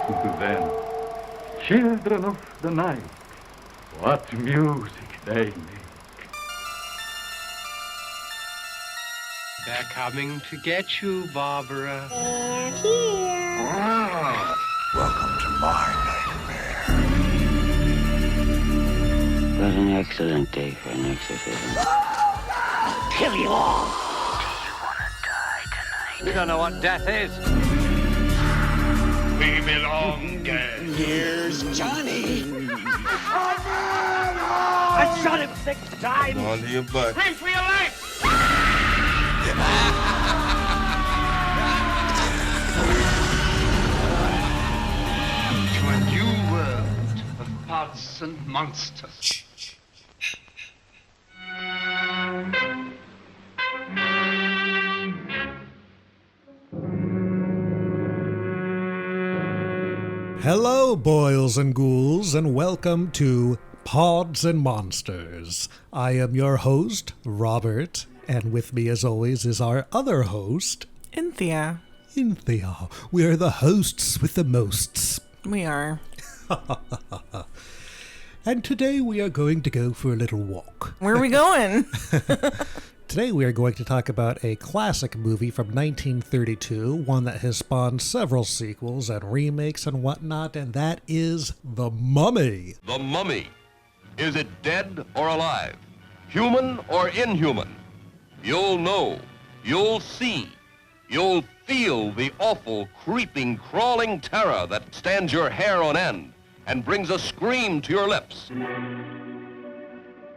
Then, children of the night, what music they make. They're coming to get you, Barbara. They're here. Welcome to my nightmare. What an excellent day for an exorcism. Kill you all. You wanna die tonight? You don't know what death is. We belong dead. Here's Johnny. I shot him 6 times. Onto your butt. Reach for your legs. To a new world of gods and monsters. Hello, boils and ghouls, and welcome to Pods and Monsters. I am your host, Robert, and with me, as always, is our other host, Cynthia. Cynthia. We are the hosts with the mosts. We are. And today we are going to go for a little walk. Where are we going? Today we are going to talk about a classic movie from 1932, one that has spawned several sequels and remakes and whatnot, and that is The Mummy. The Mummy. Is it dead or alive? Human or inhuman? You'll know. You'll see. You'll feel the awful, creeping, crawling terror that stands your hair on end and brings a scream to your lips.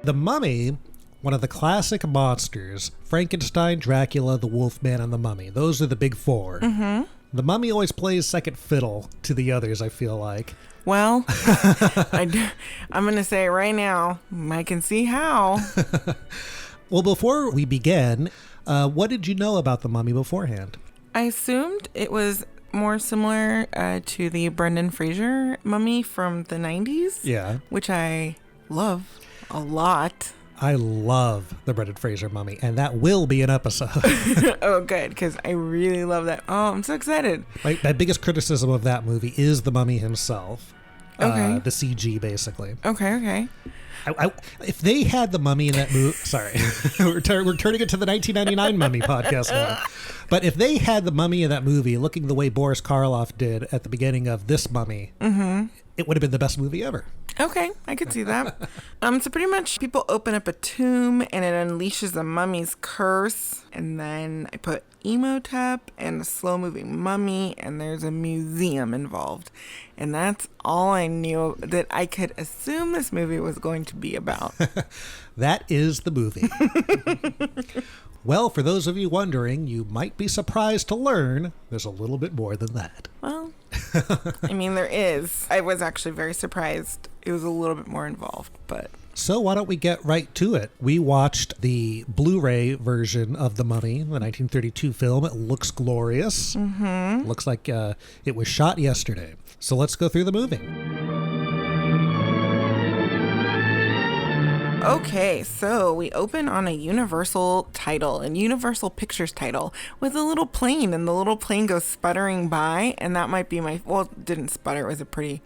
The Mummy, one of the classic monsters, Frankenstein, Dracula, the Wolfman, and the Mummy. Those are the big four. Mm-hmm. The Mummy always plays second fiddle to the others, I feel like. Well, I'm going to say right now, I can see how. Well, before we begin, what did you know about The Mummy beforehand? I assumed it was more similar to the Brendan Fraser Mummy from the 90s. Yeah. Which I love a lot. I love the Brendan Fraser Mummy, and that will be an episode. Oh, good, because I really love that. Oh, I'm so excited. My biggest criticism of that movie is the Mummy himself. Okay. The CG, basically. Okay. If they had the Mummy in that movie... Sorry. we're turning it to the 1999 Mummy podcast now. But if they had the Mummy in that movie looking the way Boris Karloff did at the beginning of this Mummy, it would have been the best movie ever. Okay, I could see that. So pretty much people open up a tomb and it unleashes the mummy's curse. And then I put Emotep and a slow-moving mummy, and there's a museum involved. And that's all I knew that I could assume this movie was going to be about. That is the movie. Well, for those of you wondering, you might be surprised to learn there's a little bit more than that. Well, I mean, there is. I was actually very surprised. It was a little bit more involved, but... So why don't we get right to it? We watched the Blu-ray version of The Mummy, the 1932 film. It looks glorious. Mm-hmm. Looks like it was shot yesterday. So let's go through the movie. Okay, so we open on a Universal title, a Universal Pictures title, with a little plane, and the little plane goes sputtering by, and that might be my... Well, it didn't sputter. It was a pretty...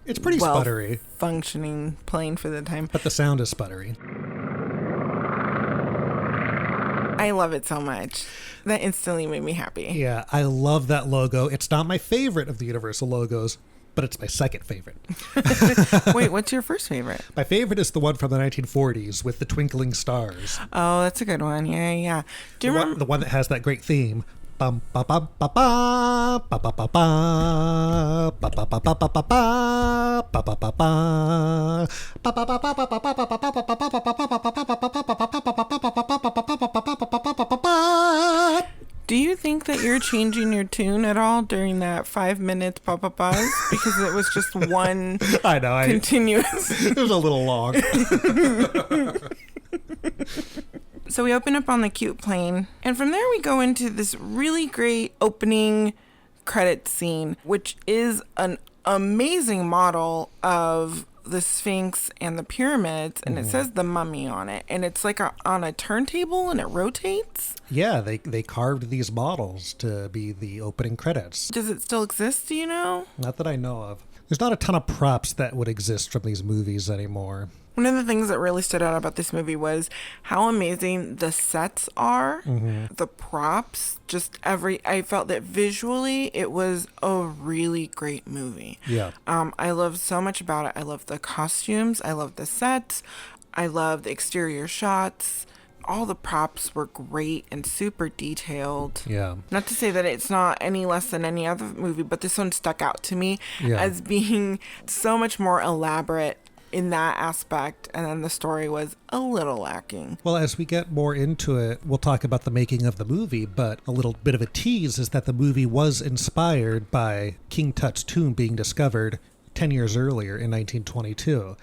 It's pretty sputtery. Functioning plane for the time. But the sound is sputtery. I love it so much. That instantly made me happy. Yeah, I love that logo. It's not my favorite of the Universal logos, but it's my second favorite. Wait, what's your first favorite? My favorite is the one from the 1940s with the twinkling stars. Oh, that's a good one. Yeah. Do you remember the one that has that great theme? Bum ba bum ba ba ba ba ba ba ba ba ba ba ba ba ba ba ba ba. Do you think that you're changing your tune at all during that 5 minutes pause? Because it was just one I know, continuous. It was a little long. So we open up on the cute plane, and from there we go into this really great opening credit scene, which is an amazing model of the Sphinx and the pyramids, and it says the mummy on it, and it's like on a turntable and it rotates. Yeah, they carved these models to be the opening credits. Does it still exist, do you know? Not that I know of. There's not a ton of props that would exist from these movies anymore. One of the things that really stood out about this movie was how amazing the sets are, the props, I felt that visually it was a really great movie. Yeah. I love so much about it. I love the costumes. I love the sets. I love the exterior shots. All the props were great and super detailed. Yeah. Not to say that it's not any less than any other movie, but this one stuck out to me as being so much more elaborate in that aspect, and then the story was a little lacking. Well, as we get more into it, we'll talk about the making of the movie, but a little bit of a tease is that the movie was inspired by King Tut's tomb being discovered 10 years earlier in 1922.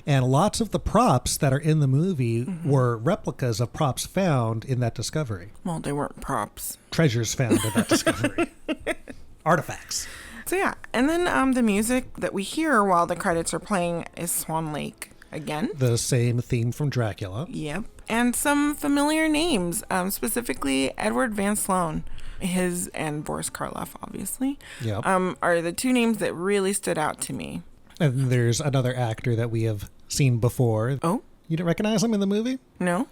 And lots of the props that are in the movie were replicas of props found in that discovery. Well, they weren't props. Treasures found in that discovery. Artifacts. So yeah, and then the music that we hear while the credits are playing is Swan Lake again. The same theme from Dracula. Yep. And some familiar names, specifically Edward Van Sloan, his and Boris Karloff, obviously, Yep. are the two names that really stood out to me. And there's another actor that we have seen before. Oh? You didn't recognize him in the movie? No?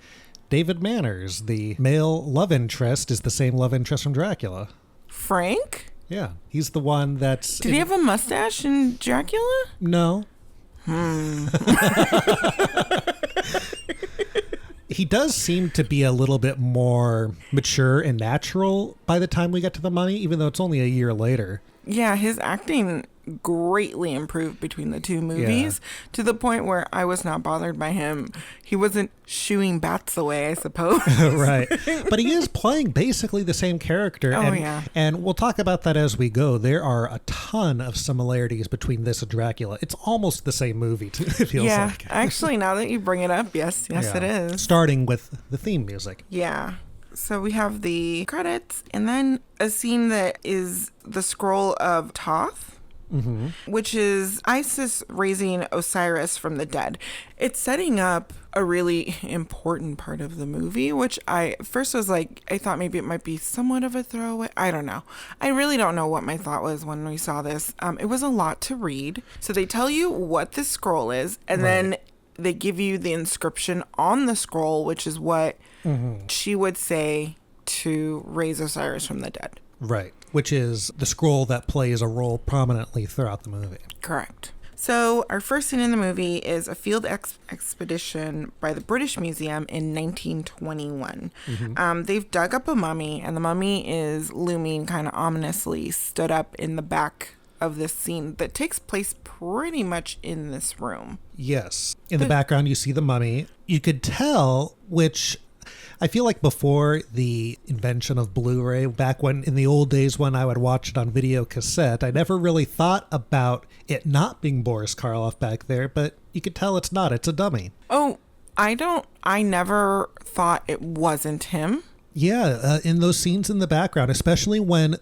David Manners, the male love interest, is the same love interest from Dracula. Frank? Yeah, he's the one that's... Did he have a mustache in Dracula? No. He does seem to be a little bit more mature and natural by the time we get to The Mummy, even though it's only a year later. Yeah, his acting greatly improved between the two movies to the point where I was not bothered by him. He wasn't shooing bats away, I suppose. Right. But he is playing basically the same character. Oh, and, yeah. And we'll talk about that as we go. There are a ton of similarities between this and Dracula. It's almost the same movie, it feels like. Actually, now that you bring it up, yes, Yeah. it is. Starting with the theme music. Yeah. So we have the credits and then a scene that is the scroll of Thoth, which is Isis raising Osiris from the dead. It's setting up a really important part of the movie, which I first was like, I thought maybe it might be somewhat of a throwaway. I don't know. I really don't know what my thought was when we saw this. It was a lot to read. So they tell you what the scroll is, and then they give you the inscription on the scroll, which is what she would say to raise Osiris from the dead. Right. Which is the scroll that plays a role prominently throughout the movie. Correct. So our first scene in the movie is a field expedition by the British Museum in 1921. They've dug up a mummy, and the mummy is looming kind of ominously stood up in the back of this scene that takes place pretty much in this room. Yes. In the background, you see the mummy. You could tell, which I feel like before the invention of Blu-ray, back when in the old days when I would watch it on video cassette, I never really thought about it not being Boris Karloff back there, but you could tell it's not. It's a dummy. Oh, I never thought it wasn't him. Yeah, in those scenes in the background, especially when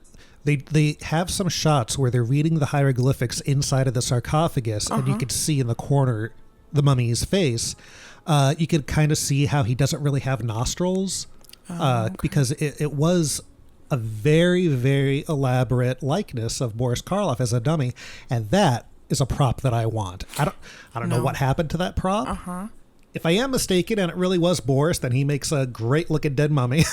they have some shots where they're reading the hieroglyphics inside of the sarcophagus, and you could see in the corner the mummy's face. You could kind of see how he doesn't really have nostrils because it was a very, very elaborate likeness of Boris Karloff as a dummy. And that is a prop that I want. I don't know what happened to that prop. If I am mistaken and it really was Boris, then he makes a great looking dead mummy.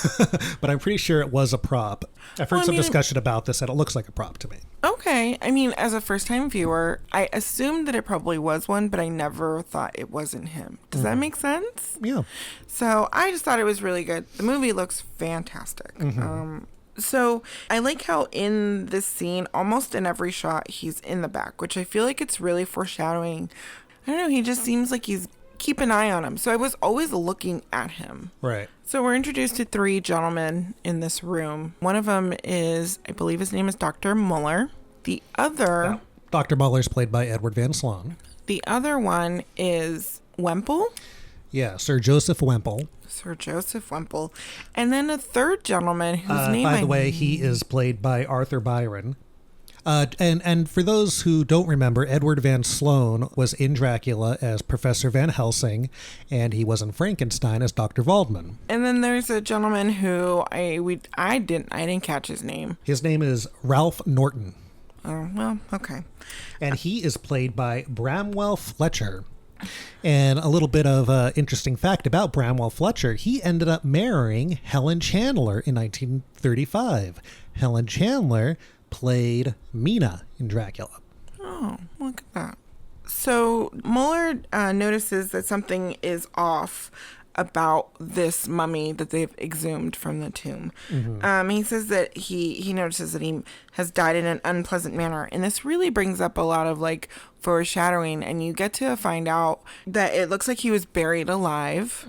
But I'm pretty sure it was a prop. I've heard some discussion about this and it looks like a prop to me. Okay. I mean, as a first time viewer, I assumed that it probably was one, but I never thought it wasn't him. Does that make sense? Yeah. So I just thought it was really good. The movie looks fantastic. So I like how in this scene, almost in every shot, he's in the back, which I feel like it's really foreshadowing. I don't know. He just seems like he's keep an eye on him. So I was always looking at him. Right. So we're introduced to three gentlemen in this room. One of them is, I believe his name is Dr. Muller. The other... Dr. Muller's played by Edward Van Sloan. The other one is Wemple. Yeah, Sir Joseph Wemple. Sir Joseph Wemple. And then a third gentleman whose name by the way, he is played by Arthur Byron. And for those who don't remember, Edward Van Sloan was in Dracula as Professor Van Helsing, and he was in Frankenstein as Dr. Waldman. And then there's a gentleman who I didn't catch his name. His name is Ralph Norton. Oh, well, okay. And he is played by Bramwell Fletcher. And a little bit of interesting fact about Bramwell Fletcher, he ended up marrying Helen Chandler in 1935. Helen Chandler played Mina in Dracula. Oh, look at that. So Mueller notices that something is off about this mummy that they've exhumed from the tomb. He says that he notices that he has died in an unpleasant manner, and this really brings up a lot of like foreshadowing, and you get to find out that it looks like he was buried alive.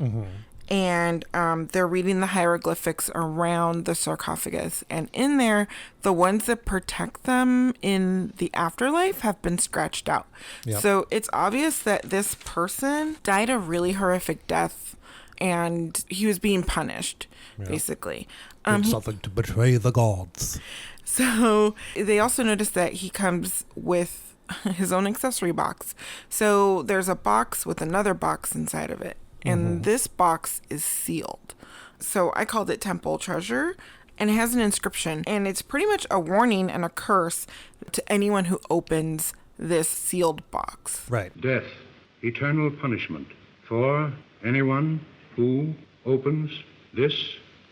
And they're reading the hieroglyphics around the sarcophagus, and in there, the ones that protect them in the afterlife have been scratched out. Yep. So it's obvious that this person died a really horrific death, and he was being punished, basically. Something to betray the gods. So they also notice that he comes with his own accessory box. So there's a box with another box inside of it. And this box is sealed. So I called it Temple Treasure, and it has an inscription. And it's pretty much a warning and a curse to anyone who opens this sealed box. Right. Death, eternal punishment for anyone who opens this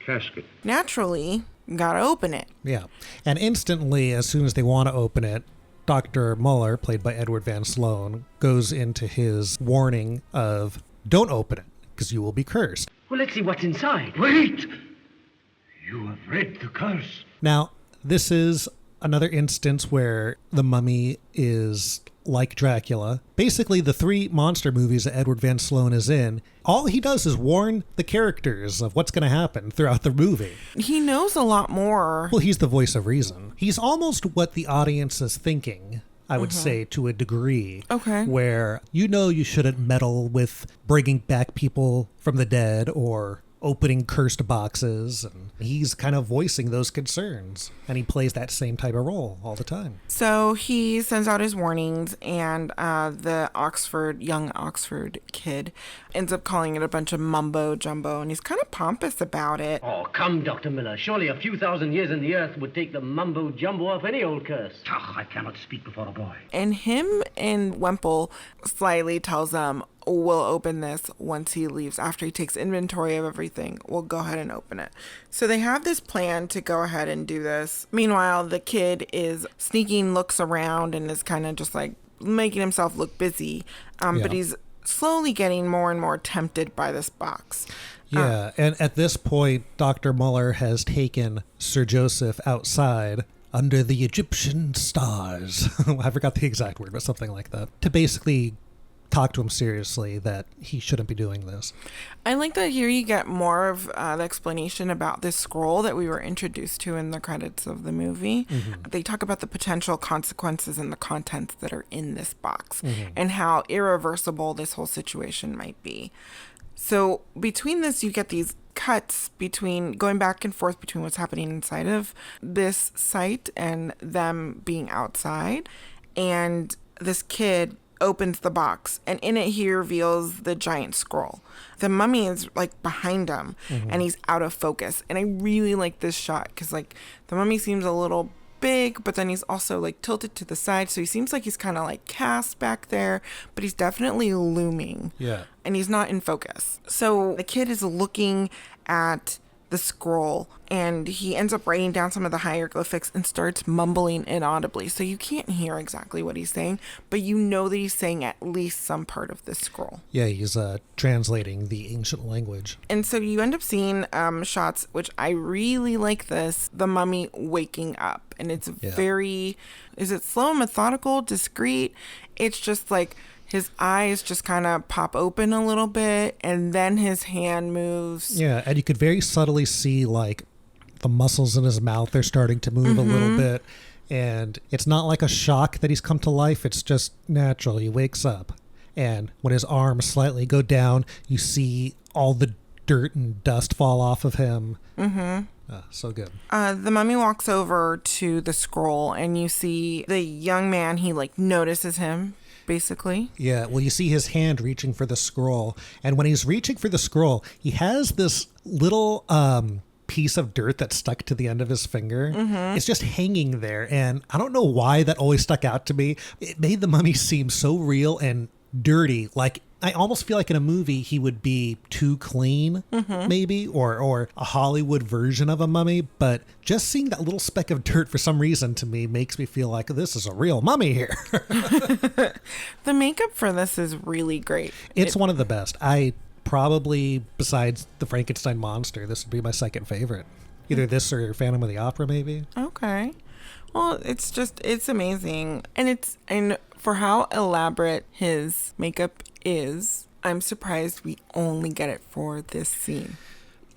casket. Naturally, gotta open it. Yeah. And instantly, as soon as they want to open it, Dr. Mueller, played by Edward Van Sloan, goes into his warning of, don't open it, because you will be cursed. Well, let's see what's inside. Wait! You have read the curse. Now, this is another instance where the mummy is like Dracula. Basically, the three monster movies that Edward Van Sloan is in, all he does is warn the characters of what's going to happen throughout the movie. He knows a lot more. Well, he's the voice of reason. He's almost what the audience is thinking, I would say, to a degree. Okay. Where you shouldn't meddle with bringing back people from the dead or opening cursed boxes. And he's kind of voicing those concerns. And he plays that same type of role all the time. So he sends out his warnings, and the young Oxford kid ends up calling it a bunch of mumbo jumbo, and he's kind of pompous about it. Oh, come, Dr. Miller. Surely a few thousand years in the earth would take the mumbo-jumbo off any old curse. I cannot speak before a boy. And him and Wemple slyly tells them, we'll open this once he leaves. After he takes inventory of everything, we'll go ahead and open it. So they have this plan to go ahead and do this. Meanwhile, the kid is sneaking looks around and is kind of just like making himself look busy. But he's slowly getting more and more tempted by this box. Yeah, and at this point, Dr. Mueller has taken Sir Joseph outside under the Egyptian stars. I forgot the exact word, but something like that. To basically talk to him seriously that he shouldn't be doing this. I like that here you get more of the explanation about this scroll that we were introduced to in the credits of the movie. They talk about the potential consequences and the contents that are in this box and how irreversible this whole situation might be. So between this, you get these cuts between going back and forth between what's happening inside of this site and them being outside. And this kid opens the box, and in it he reveals the giant scroll. The mummy is like behind him, and he's out of focus. And I really like this shot because like the mummy seems a little big, but then he's also like tilted to the side, so he seems like he's kind of like cast back there, but he's definitely looming. Yeah. And he's not in focus. So the kid is looking at the scroll, and he ends up writing down some of the hieroglyphics and starts mumbling inaudibly. So you can't hear exactly what he's saying, but you know that he's saying at least some part of this scroll. Yeah, he's translating the ancient language. And so you end up seeing shots, which I really like this, the mummy waking up. And it's very, is it slow, methodical, discreet? It's just like his eyes just kind of pop open a little bit, and then his hand moves. Yeah, and you could very subtly see like the muscles in his mouth, they're starting to move a little bit. And it's not like a shock that he's come to life. It's just natural. He wakes up. And when his arms slightly go down, you see all the dirt and dust fall off of him. So good. The mummy walks over to the scroll, and you see the young man. He notices him, basically. Yeah, well, you see his hand reaching for the scroll, and when he's reaching for the scroll, he has this little piece of dirt that's stuck to the end of his finger. It's just hanging there, and I don't know why that always stuck out to me. It made the mummy seem so real and dirty. I almost feel like in a movie he would be too clean, maybe, or a Hollywood version of a mummy. But just seeing that little speck of dirt for some reason to me makes me feel like this is a real mummy here. The makeup for this is really great. It's one of the best. I probably, besides the Frankenstein monster, this would be my second favorite. Either this or Phantom of the Opera, maybe. Okay. Well, it's amazing. And for how elaborate his makeup is, I'm surprised we only get it for this scene.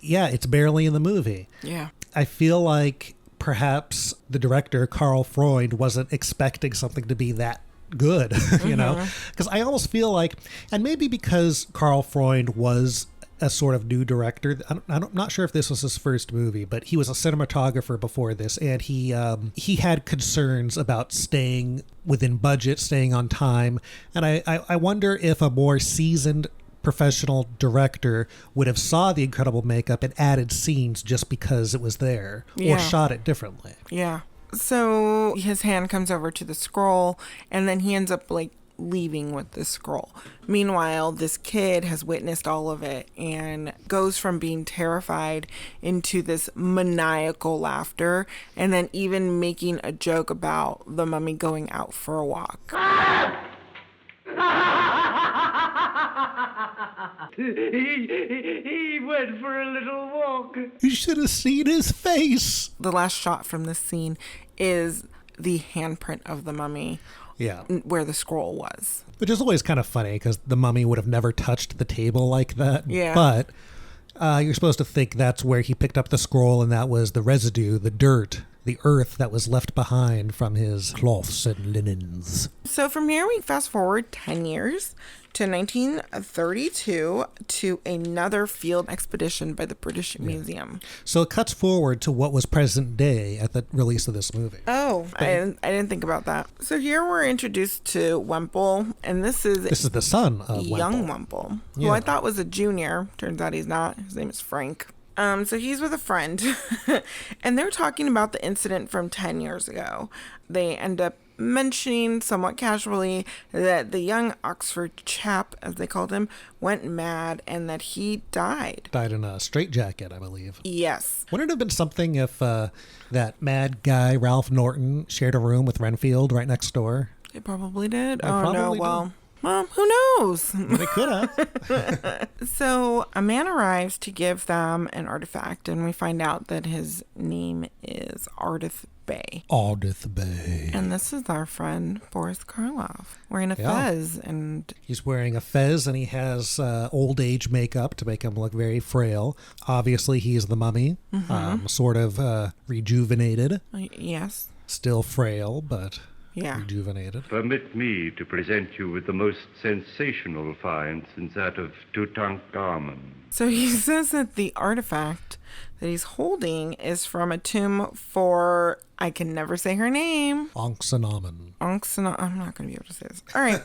Yeah, it's barely in the movie. Yeah. I feel like perhaps the director, Carl Freund, wasn't expecting something to be that good, you know? Because I almost feel like, and maybe because Carl Freund was a sort of new director. I'm not sure if this was his first movie, but he was a cinematographer before this, and he had concerns about staying within budget, staying on time, and I wonder if a more seasoned professional director would have saw the incredible makeup and added scenes just because it was there, or shot it differently. Yeah. So his hand comes over to the scroll, and then he ends up leaving with the scroll. Meanwhile, this kid has witnessed all of it and goes from being terrified into this maniacal laughter, and then even making a joke about the mummy going out for a walk. He went for a little walk. You should have seen his face. The last shot from this scene is the handprint of the mummy. Yeah. Where the scroll was. Which is always kind of funny because the mummy would have never touched the table like that. Yeah. But you're supposed to think that's where he picked up the scroll, and that was the residue, the dirt, the earth that was left behind from his cloths and linens. So from here we fast forward 10 years to 1932 to another field expedition by the British Museum. So it cuts forward to what was present day at the release of this movie. Oh, I didn't think about that. So here we're introduced to Wemple, and this is the son of young Wemple, who I thought was a junior. Turns out he's not. His name is Frank. So he's with a friend, and they're talking about the incident from 10 years ago. They end up mentioning somewhat casually that the young Oxford chap, as they called him, went mad and that he died. Died in a straitjacket, I believe. Yes. Wouldn't it have been something if that mad guy, Ralph Norton, shared a room with Renfield right next door? They probably did. Probably well... did. Well, who knows? They could have. So a man arrives to give them an artifact, and we find out that his name is Ardith Bay. Ardith Bay. And this is our friend Boris Karloff wearing a fez. And he's wearing a fez, and he has old age makeup to make him look very frail. Obviously, he is the mummy, sort of rejuvenated. Yes. Still frail, but... Yeah. Rejuvenated. Permit me to present you with the most sensational find since that of Tutankhamun. So he says that the artifact that he's holding is from a tomb for, I can never say her name. Ankhsenamun. I'm not going to be able to say this. All right.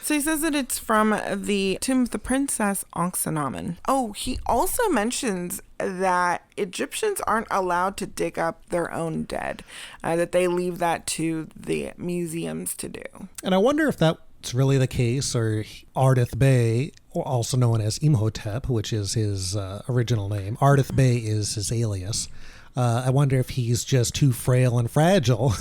So he says that it's from the tomb of the princess Ankhsenamun. Oh, he also mentions that Egyptians aren't allowed to dig up their own dead, that they leave that to the museums to do. And I wonder if that's really the case, or Ardith Bay, also known as Imhotep, which is his original name. Ardith Bay is his alias. I wonder if he's just too frail and fragile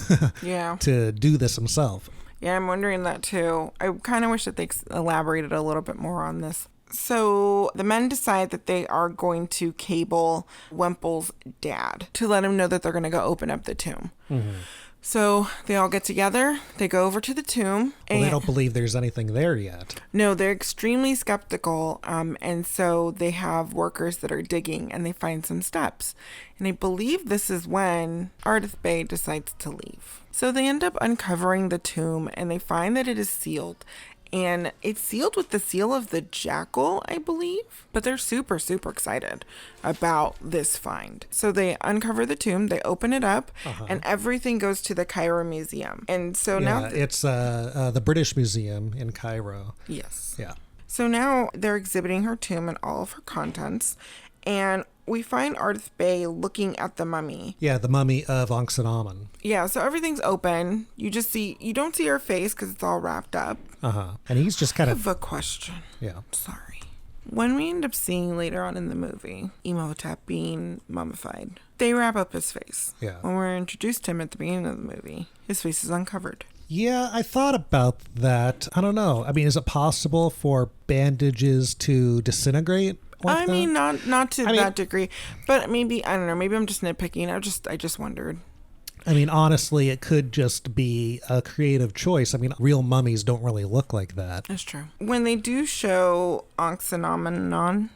to do this himself. Yeah, I'm wondering that too. I kind of wish that they elaborated a little bit more on this. So the men decide that they are going to cable Wemple's dad to let him know that they're going to go open up the tomb. Mm-hmm. So they all get together. They go over to the tomb. Well, they don't believe there's anything there yet. No, they're extremely skeptical. And so they have workers that are digging, and they find some steps. And I believe this is when Ardith Bay decides to leave. So they end up uncovering the tomb, and they find that it is sealed. and it's sealed with the seal of the jackal, I believe. But they're super, super excited about this find. So they uncover the tomb, they open it up, and everything goes to the Cairo Museum. And so now... it's the British Museum in Cairo. Yes. Yeah. So now they're exhibiting her tomb and all of her contents, and we find Ardith Bey looking at the mummy. Yeah, the mummy of Ankhsenamun. Yeah, so everything's open. You don't see her face because it's all wrapped up. And he's just kind I have a question. Yeah. Sorry. When we end up seeing later on in the movie, Imhotep being mummified, they wrap up his face. Yeah. When we're introduced to him at the beginning of the movie, his face is uncovered. Yeah, I thought about that. I don't know. I mean, is it possible for bandages to disintegrate? I mean, not to that degree, but maybe, I don't know, maybe I'm just nitpicking. I just wondered. I mean, honestly, it could just be a creative choice. I mean, real mummies don't really look like that. That's true. When they do show Ankhsenamun,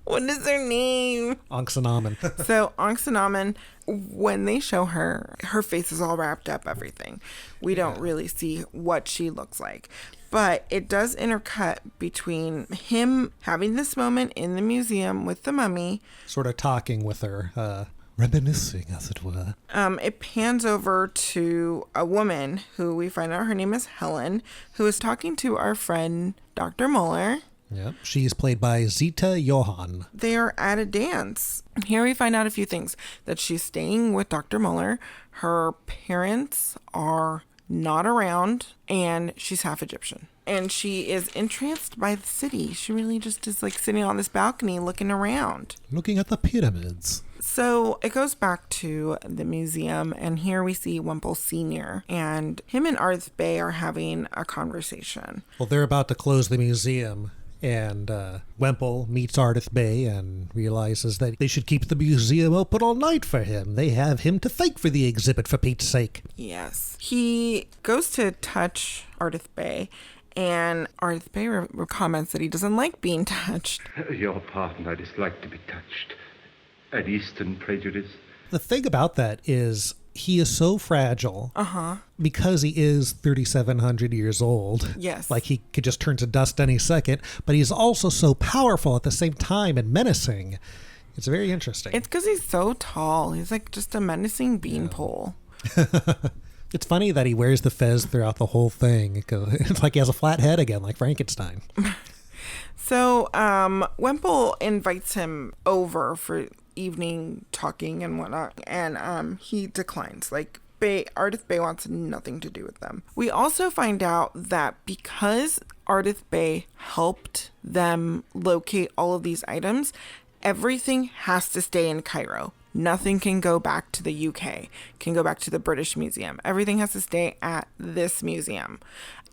what is her name? Ankhsenamun. So Ankhsenamun, when they show her face is all wrapped up, everything. We don't really see what she looks like. But it does intercut between him having this moment in the museum with the mummy. Sort of talking with her, reminiscing, as it were. It pans over to a woman who we find out her name is Helen, who is talking to our friend Dr. Muller. Yep, she's played by Zita Johann. They are at a dance. Here we find out a few things. That she's staying with Dr. Muller. Her parents are not around, and she's half Egyptian. And she is entranced by the city. She really just is like sitting on this balcony looking around. Looking at the pyramids. So it goes back to the museum, and here we see Wemple Sr. And him and Ardith Bey are having a conversation. Well, they're about to close the museum, and Wemple meets Ardith Bey and realizes that they should keep the museum open all night for him. They have him to thank for the exhibit, for Pete's sake. Yes. He goes to touch Ardith Bey, and Ardith Bey comments that he doesn't like being touched. Your pardon, I dislike to be touched. An Eastern prejudice. The thing about that is he is so fragile because he is 3,700 years old. Yes. Like he could just turn to dust any second, but he's also so powerful at the same time and menacing. It's very interesting. It's because he's so tall. He's like just a menacing beanpole. It's funny that he wears the fez throughout the whole thing. It's like he has a flat head again, like Frankenstein. So Wemple invites him over for evening talking and whatnot, and he declines. Like, Ardith Bey wants nothing to do with them. We also find out that because Ardith Bey helped them locate all of these items, everything has to stay in Cairo. Nothing can go back to the UK, can go back to the British Museum. Everything has to stay at this museum.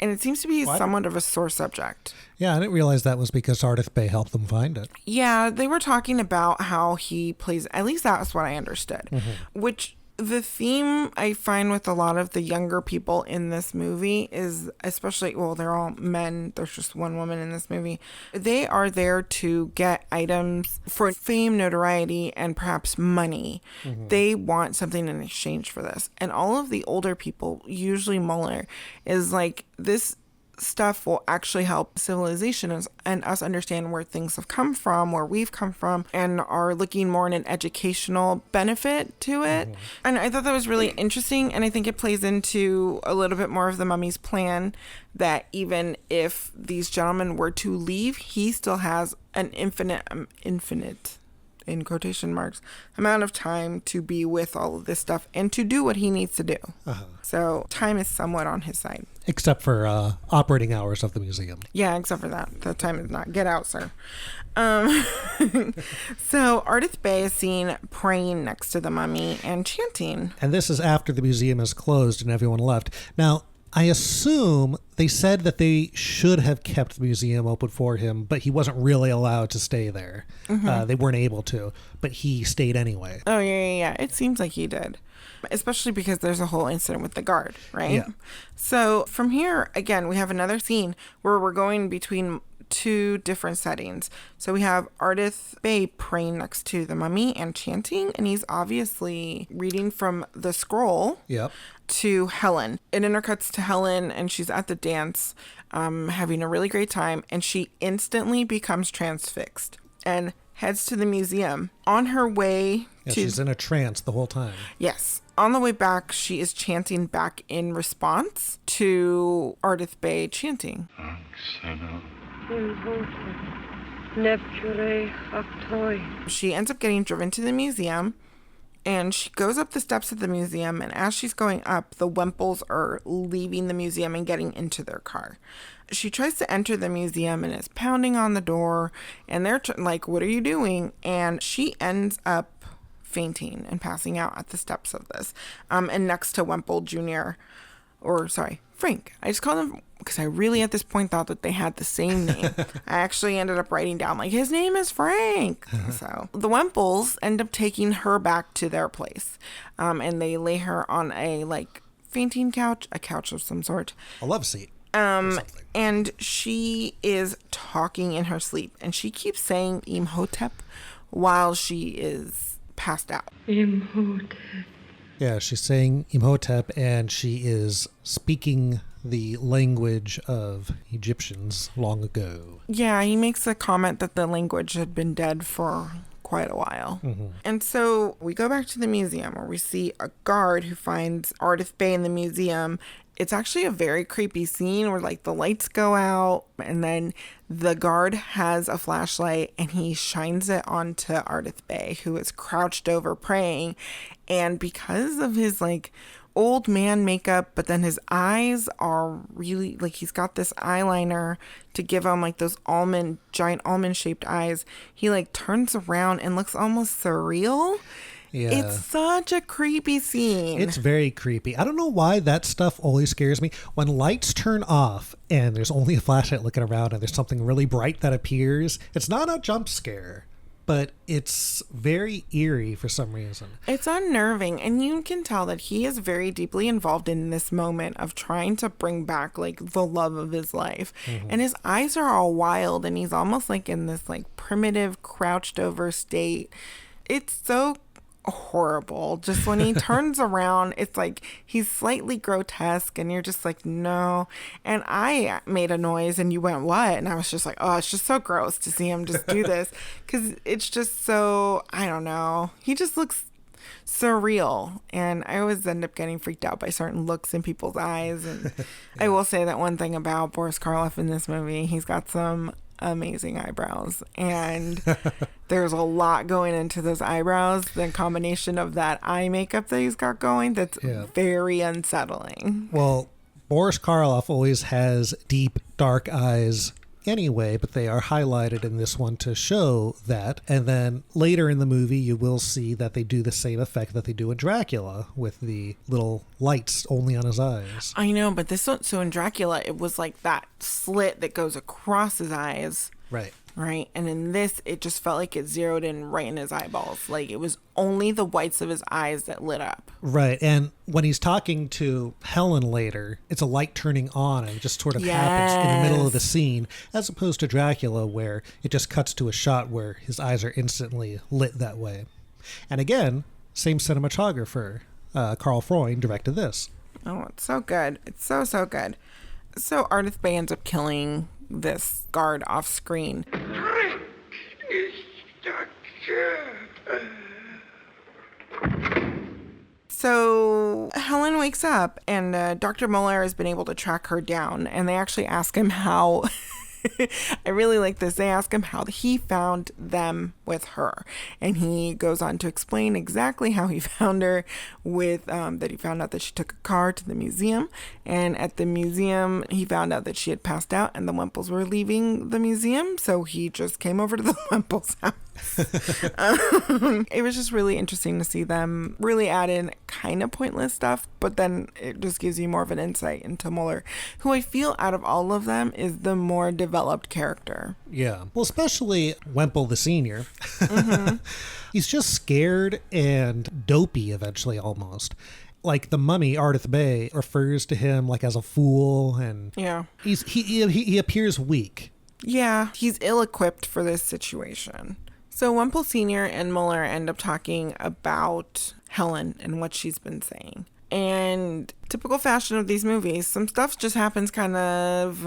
And it seems to be somewhat of a sore subject. Yeah, I didn't realize that was because Ardith Bey helped them find it. Yeah, they were talking about how he plays, at least that's what I understood, which the theme I find with a lot of the younger people in this movie is, especially, well, they're all men. There's just one woman in this movie. They are there to get items for fame, notoriety, and perhaps money. They want something in exchange for this. And all of the older people, usually Muller, is like, this stuff will actually help civilization and us understand where things have come from, where we've come from, and are looking more in an educational benefit to it. And I thought that was really interesting, and I think it plays into a little bit more of the mummy's plan, that even if these gentlemen were to leave, he still has an infinite in quotation marks amount of time to be with all of this stuff and to do what he needs to do. So time is somewhat on his side. Except for operating hours of the museum. Yeah, except for that. The time is not. Get out, sir. So Ardith Bey is seen praying next to the mummy and chanting. And this is after the museum is closed and everyone left. Now, I assume they said that they should have kept the museum open for him, but he wasn't really allowed to stay there. They weren't able to, but he stayed anyway. Oh, yeah. It seems like he did. Especially because there's a whole incident with the guard, right? Yeah. So from here, again, we have another scene where we're going between two different settings. So we have Ardith Bay praying next to the mummy and chanting, and he's obviously reading from the scroll. Yep. To Helen. It intercuts to Helen, and she's at the dance, having a really great time, and she instantly becomes transfixed and heads to the museum. On her way to... She's in a trance the whole time. Yes. On the way back, she is chanting back in response to Ardith Bay chanting. She ends up getting driven to the museum, and she goes up the steps of the museum, and as she's going up, the Wemples are leaving the museum and getting into their car. She tries to enter the museum and is pounding on the door, and they're like, what are you doing? And she ends up fainting and passing out at the steps of this. And next to Wemple Jr., Frank. I just called him because I really at this point thought that they had the same name. I actually ended up writing down like his name is Frank. So the Wemples end up taking her back to their place, and they lay her on a like fainting couch, a couch of some sort, a love seat. And she is talking in her sleep, and she keeps saying Imhotep while she is passed out. Imhotep. Yeah, she's saying Imhotep, and she is speaking the language of Egyptians long ago. Yeah, he makes a comment that the language had been dead for quite a while. Mm-hmm. And so we go back to the museum where we see a guard who finds Ardith Bay in the museum. It's actually a very creepy scene where like the lights go out, and then the guard has a flashlight and he shines it onto Ardith Bay, who is crouched over praying. And because of his like old man makeup, but then his eyes are really like, he's got this eyeliner to give him like those giant almond shaped eyes. He like turns around and looks almost surreal. Yeah. It's such a creepy scene. It's very creepy. I don't know why that stuff always scares me. When lights turn off and there's only a flashlight looking around and there's something really bright that appears, it's not a jump scare, but it's very eerie for some reason. It's unnerving, and you can tell that he is very deeply involved in this moment of trying to bring back like the love of his life. Mm-hmm. And his eyes are all wild, and he's almost like in this like primitive crouched over state. It's so horrible. Just when he turns around, it's like he's slightly grotesque, and you're just like, no. And I made a noise, and you went, what? And I was just like, oh, it's just so gross to see him just do this, because it's just so, I don't know, he just looks surreal, and I always end up getting freaked out by certain looks in people's eyes. And yeah. I will say that one thing about Boris Karloff in this movie, he's got some amazing eyebrows, and there's a lot going into those eyebrows. The combination of that eye makeup that he's got going, that's very unsettling. Well, Boris Karloff always has deep dark eyes anyway, but they are highlighted in this one to show that. And then later in the movie, you will see that they do the same effect that they do in Dracula with the little lights only on his eyes. I know, but this one, so in Dracula, it was like that slit that goes across his eyes. Right. Right. And in this, it just felt like it zeroed in right in his eyeballs. Like it was only the whites of his eyes that lit up. Right. And when he's talking to Helen later, it's a light turning on, and it just sort of happens in the middle of the scene, as opposed to Dracula, where it just cuts to a shot where his eyes are instantly lit that way. And again, same cinematographer, Carl Freund, directed this. Oh, it's so good. It's so, so good. So Ardith Bay ends up killing this guard off screen. So Helen wakes up, and Dr. Muller has been able to track her down, and they actually ask him how I really like this. They ask him how he found them with her, and he goes on to explain exactly how he found her with that he found out that she took a car to the museum, and at the museum he found out that she had passed out and the Wemples were leaving the museum, so he just came over to the Wemples house. It was just really interesting to see them really add in kind of pointless stuff, but then it just gives you more of an insight into Muller, who I feel out of all of them is the more developed character. Yeah. Well, especially Wemple the senior. Mm-hmm. He's just scared and dopey eventually, almost. Like the mummy, Ardith Bay, refers to him like as a fool, and yeah, he appears weak. Yeah, he's ill-equipped for this situation. So Wemple Sr. and Mueller end up talking about Helen and what she's been saying. And typical fashion of these movies, some stuff just happens kind of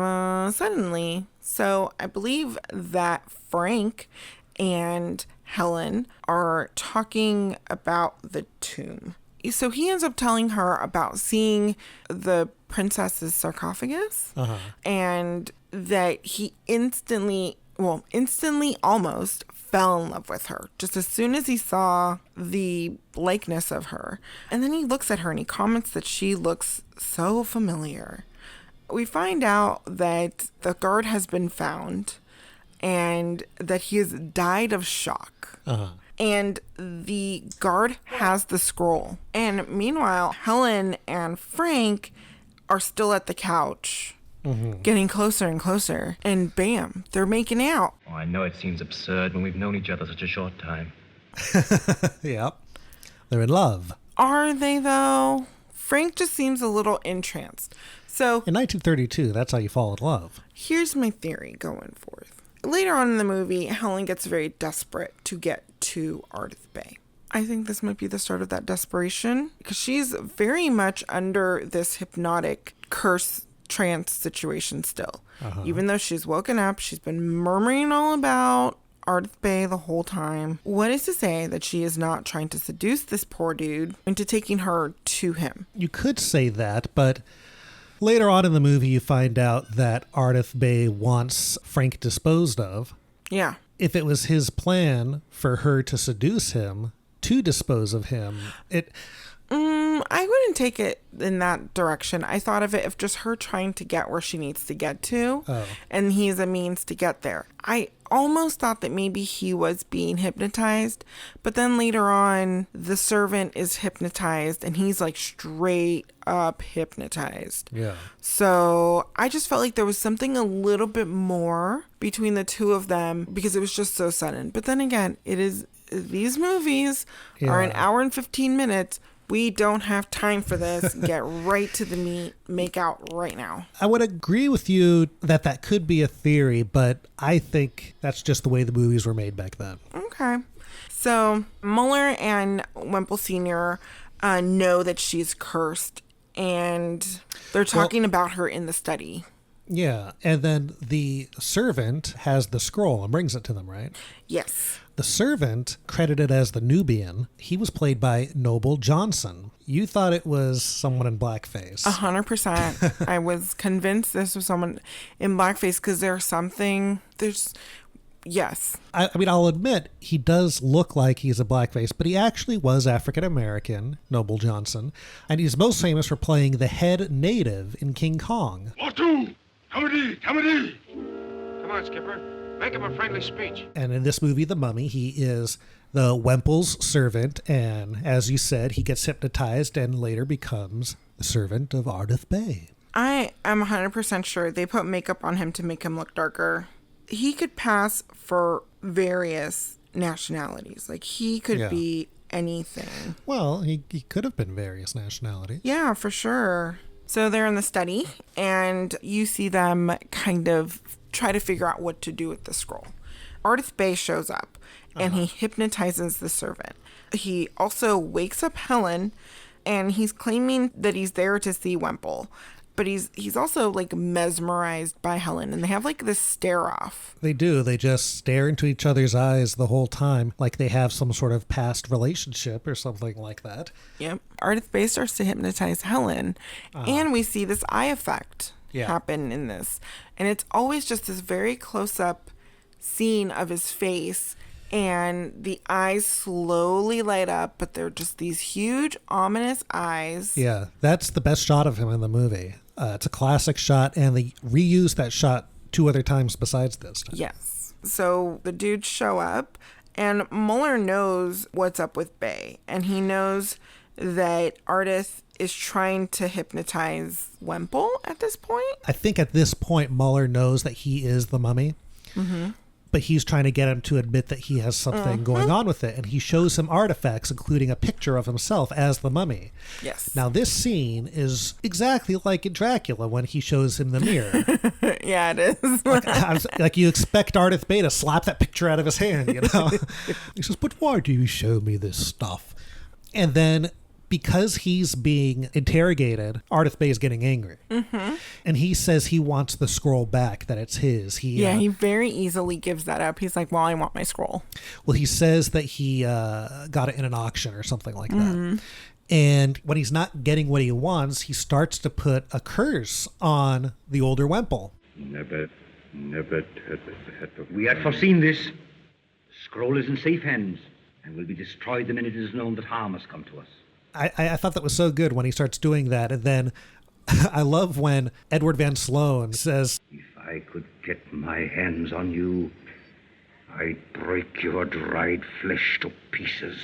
suddenly. So I believe that Frank and Helen are talking about the tomb. So he ends up telling her about seeing the princess's sarcophagus, and that he instantly almost fell in love with her just as soon as he saw the likeness of her. And then he looks at her and he comments that she looks so familiar. We find out that the guard has been found and that he has died of shock. And the guard has the scroll. And meanwhile, Helen and Frank are still at the couch, getting closer and closer. And bam, they're making out. Oh, I know it seems absurd when we've known each other such a short time. Yep. They're in love. Are they, though? Frank just seems a little entranced. So in 1932, that's how you fall in love. Here's my theory going forth. Later on in the movie, Helen gets very desperate to get to Ardith Bay. I think this might be the start of that desperation, because she's very much under this hypnotic curse trance situation still. Even though she's woken up, she's been murmuring all about Ardith Bay the whole time. What is to say that she is not trying to seduce this poor dude into taking her to him? You could say that, but later on in the movie, you find out that Ardith Bay wants Frank disposed of. Yeah. If it was his plan for her to seduce him, to dispose of him, I wouldn't take it in that direction. I thought of it of just her trying to get where she needs to get to, and he's a means to get there. I almost thought that maybe he was being hypnotized, but then later on, the servant is hypnotized, and he's like straight up hypnotized. Yeah. So I just felt like there was something a little bit more between the two of them because it was just so sudden. But then again, these movies are an hour and 15 minutes. We don't have time for this. Get right to the meat. Make out right now. I would agree with you that could be a theory, but I think that's just the way the movies were made back then. Okay. So Mueller and Wemple Sr. Know that she's cursed, and they're talking about her in the study. Yeah, and then the servant has the scroll and brings it to them, right? Yes. The servant, credited as the Nubian, he was played by Noble Johnson. You thought it was someone in blackface. 100%. I was convinced this was someone in blackface because yes. I mean, I'll admit, he does look like he's a blackface, but he actually was African-American, Noble Johnson, and he's most famous for playing the head native in King Kong. Watu! Comedy! Comedy! Come on, Skipper. Make him a friendly speech. And in this movie, The Mummy, he is the Wemple's servant, and as you said, he gets hypnotized and later becomes the servant of Ardith Bay. I am 100% sure they put makeup on him to make him look darker. He could pass for various nationalities. Like, he could be anything. Well, he could have been various nationalities. Yeah, for sure. So they're in the study, and you see them kind of try to figure out what to do with the scroll. Ardith Bay shows up, and he hypnotizes the servant. He also wakes up Helen, and he's claiming that he's there to see Wemple. But he's also like mesmerized by Helen, and they have like this stare off. They do. They just stare into each other's eyes the whole time, like they have some sort of past relationship or something like that. Yep. Ardith Bay starts to hypnotize Helen, and we see this eye effect happen in this. And it's always just this very close-up scene of his face, and the eyes slowly light up, but they're just these huge, ominous eyes. Yeah, that's the best shot of him in the movie. It's a classic shot, and they reused that shot 2 other times besides this time. Yes. So the dudes show up, and Mueller knows what's up with Bay, and he knows that Ardith is trying to hypnotize Wemple at this point. I think at this point, Mueller knows that he is the mummy. Mm-hmm. but he's trying to get him to admit that he has something going on with it. And he shows him artifacts, including a picture of himself as the mummy. Yes. Now, this scene is exactly like in Dracula when he shows him the mirror. Yeah, it is. Like you expect Ardith Bay to slap that picture out of his hand, you know? He says, but why do you show me this stuff? And then, because he's being interrogated, Ardith Bay is getting angry. Mm-hmm. And he says he wants the scroll back, that it's his. He very easily gives that up. He's like, well, I want my scroll. Well, he says that he got it in an auction or something like that. And when he's not getting what he wants, he starts to put a curse on the older Wemple. Never. We had foreseen this. The scroll is in safe hands and will be destroyed the minute it is known that harm has come to us. I thought that was so good when he starts doing that. And then I love when Edward Van Sloan says, if I could get my hands on you, I'd break your dried flesh to pieces.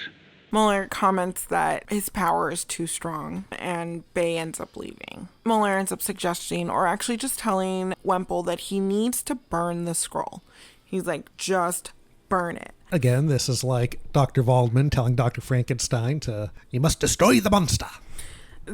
Muller comments that his power is too strong, and Bay ends up leaving. Muller ends up suggesting, or actually just telling Wemple that he needs to burn the scroll. He's like, just burn it. Again, this is like Dr. Waldman telling Dr. Frankenstein you must destroy the monster.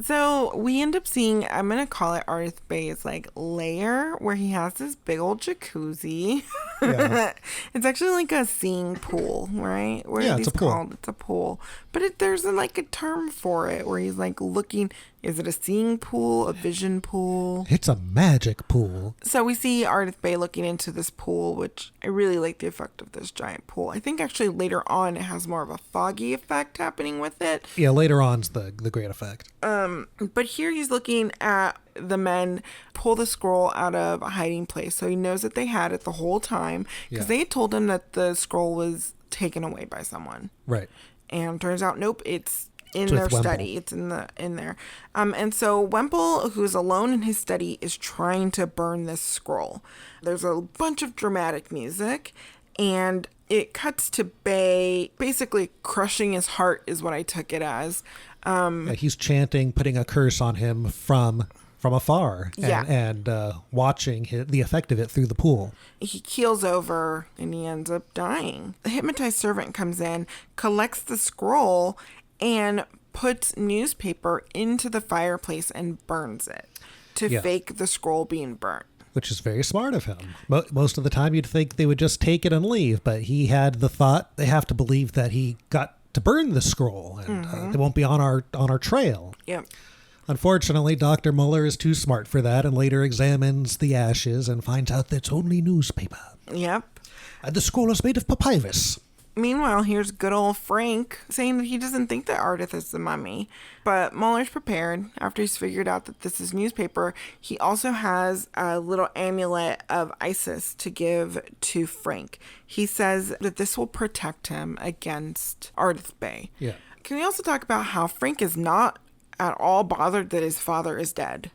So we end up seeing, I'm going to call it Ardith Bay's like lair, where he has this big old jacuzzi. Yeah. It's actually like a seeing pool, right? What are it's a pool. Called? It's a pool. But there's like a term for it where he's like looking, is it a seeing pool, a vision pool? It's a magic pool. So we see Ardith Bay looking into this pool, which I really like the effect of this giant pool. I think actually later on it has more of a foggy effect happening with it. Yeah, later on's the great effect. But here he's looking at the men pull the scroll out of a hiding place. So he knows that they had it the whole time because they had told him that the scroll was taken away by someone. Right. And turns out, nope, it's in their study. It's in there. And so Wemple, who's alone in his study, is trying to burn this scroll. There's a bunch of dramatic music, and it cuts to Bay basically crushing his heart is what I took it as. He's chanting, putting a curse on him from afar and watching the effect of it through the pool. He keels over and he ends up dying. The hypnotized servant comes in, collects the scroll, and puts newspaper into the fireplace and burns it to fake the scroll being burnt. Which is very smart of him. Most of the time you'd think they would just take it and leave, but he had the thought they have to believe that he got to burn the scroll and they won't be on our trail. Yep. Unfortunately, Dr. Muller is too smart for that and later examines the ashes and finds out that it's only newspaper. Yep. And the scroll is made of papyrus. Meanwhile, here's good old Frank saying that he doesn't think that Ardith is the mummy. But Muller's prepared. After he's figured out that this is newspaper, he also has a little amulet of Isis to give to Frank. He says that this will protect him against Ardith Bay. Yeah. Can we also talk about how Frank is not at all bothered that his father is dead?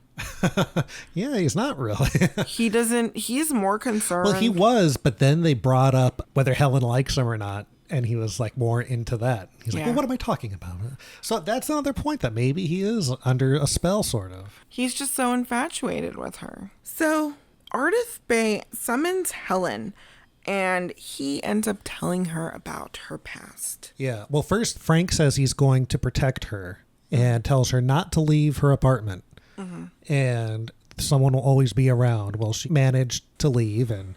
Yeah, he's not really. He's more concerned. Well, he was, but then they brought up whether Helen likes him or not, and he was like more into that. He's like, well, what am I talking about? So that's another point that maybe he is under a spell, sort of. He's just so infatuated with her. So Ardith Bay summons Helen, and he ends up telling her about her past. Yeah. Well, first, Frank says he's going to protect her and tells her not to leave her apartment. Mm-hmm. And someone will always be around. Well, she managed to leave, and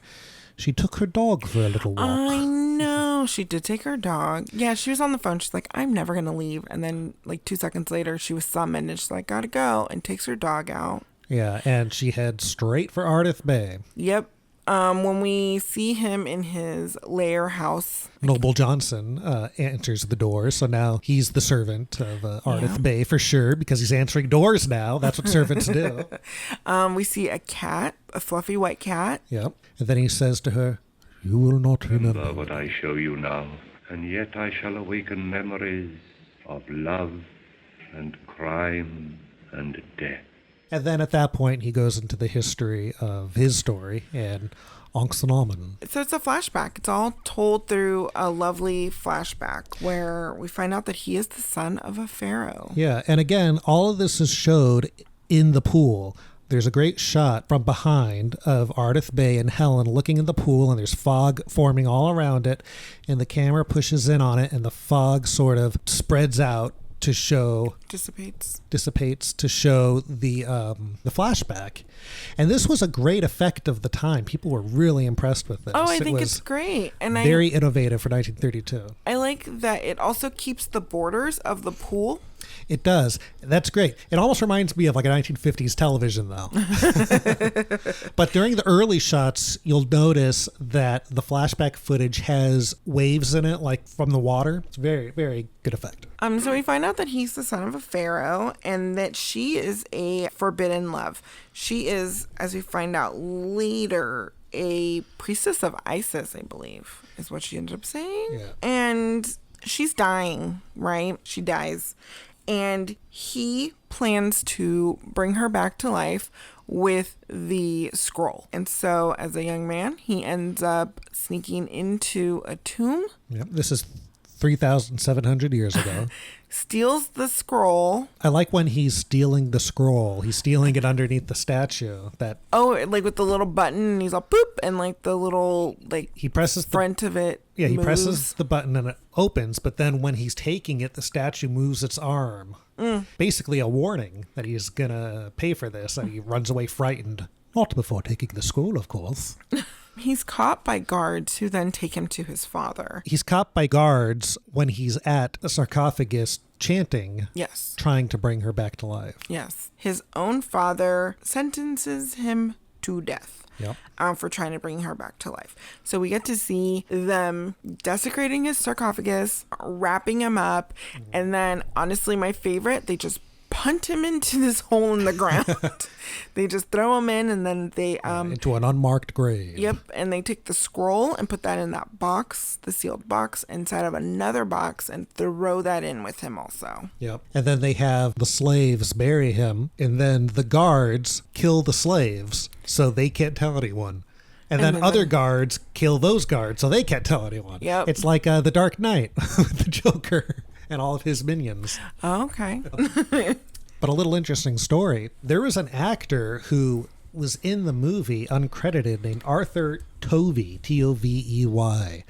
she took her dog for a little walk. I know. She did take her dog. Yeah, she was on the phone. She's like, I'm never going to leave. And then like 2 seconds later, she was summoned, and she's like, gotta go, and takes her dog out. Yeah, and she heads straight for Ardith Bay. Yep. When we see him in his lair house, Noble Johnson answers the door, so now he's the servant of Ardith Bay for sure, because he's answering doors now. That's what servants do. We see a cat, a fluffy white cat. Yep. And then he says to her, you will not remember what I show you now, and yet I shall awaken memories of love and crime and death. And then at that point, he goes into the history of his story and Onxenamen. So it's a flashback. It's all told through a lovely flashback where we find out that he is the son of a pharaoh. Yeah, and again, all of this is showed in the pool. there's a great shot from behind of Ardith Bay and Helen looking in the pool, and there's fog forming all around it, and the camera pushes in on it, and the fog sort of spreads out to show dissipates to show the flashback. And this was a great effect of the time. People were really impressed with this. Oh, I think it's great. And very innovative for 1932. I like that it also keeps the borders of the pool. It does. That's great. It almost reminds me of like a 1950s television, though. But during the early shots, you'll notice that the flashback footage has waves in it, like from the water. It's very, very good effect. So we find out that he's the son of a pharaoh and that she is a forbidden love. She is, as we find out later, a priestess of Isis, I believe, is what she ended up saying. Yeah. And she's dying, right? She dies. And he plans to bring her back to life with the scroll. And so as a young man, he ends up sneaking into a tomb. Yep. This is 3,700 years ago. Steals the scroll. I like when he's stealing the scroll. He's stealing it underneath the statue. Like with the little button, and he's all boop, and like the little he presses front of it. Yeah, he moves. presses the button and it opens. But then when he's taking it, the statue moves its arm. Basically a warning that he's gonna pay for this, and he runs away frightened. Not before taking the scroll, of course. He's caught by guards who then take him to his father. He's caught by guards when he's at a sarcophagus chanting. Yes. Trying to bring her back to life. Yes. His own father sentences him to death. Yep. For trying to bring her back to life. So we get to see them desecrating his sarcophagus, wrapping him up, and then, honestly, my favorite, they just punt him into this hole in the ground. They just throw him in, and then they into an unmarked grave. Yep, and they take the scroll and put that in that box, the sealed box, inside of another box, and throw that in with him also. Yep. And then they have the slaves bury him, and then the guards kill the slaves so they can't tell anyone. And then other guards kill those guards so they can't tell anyone. Yep. It's like The Dark Knight with the Joker and all of his minions. Oh, okay. But a little interesting story. There was an actor who was in the movie uncredited named Arthur Tovey, Tovey.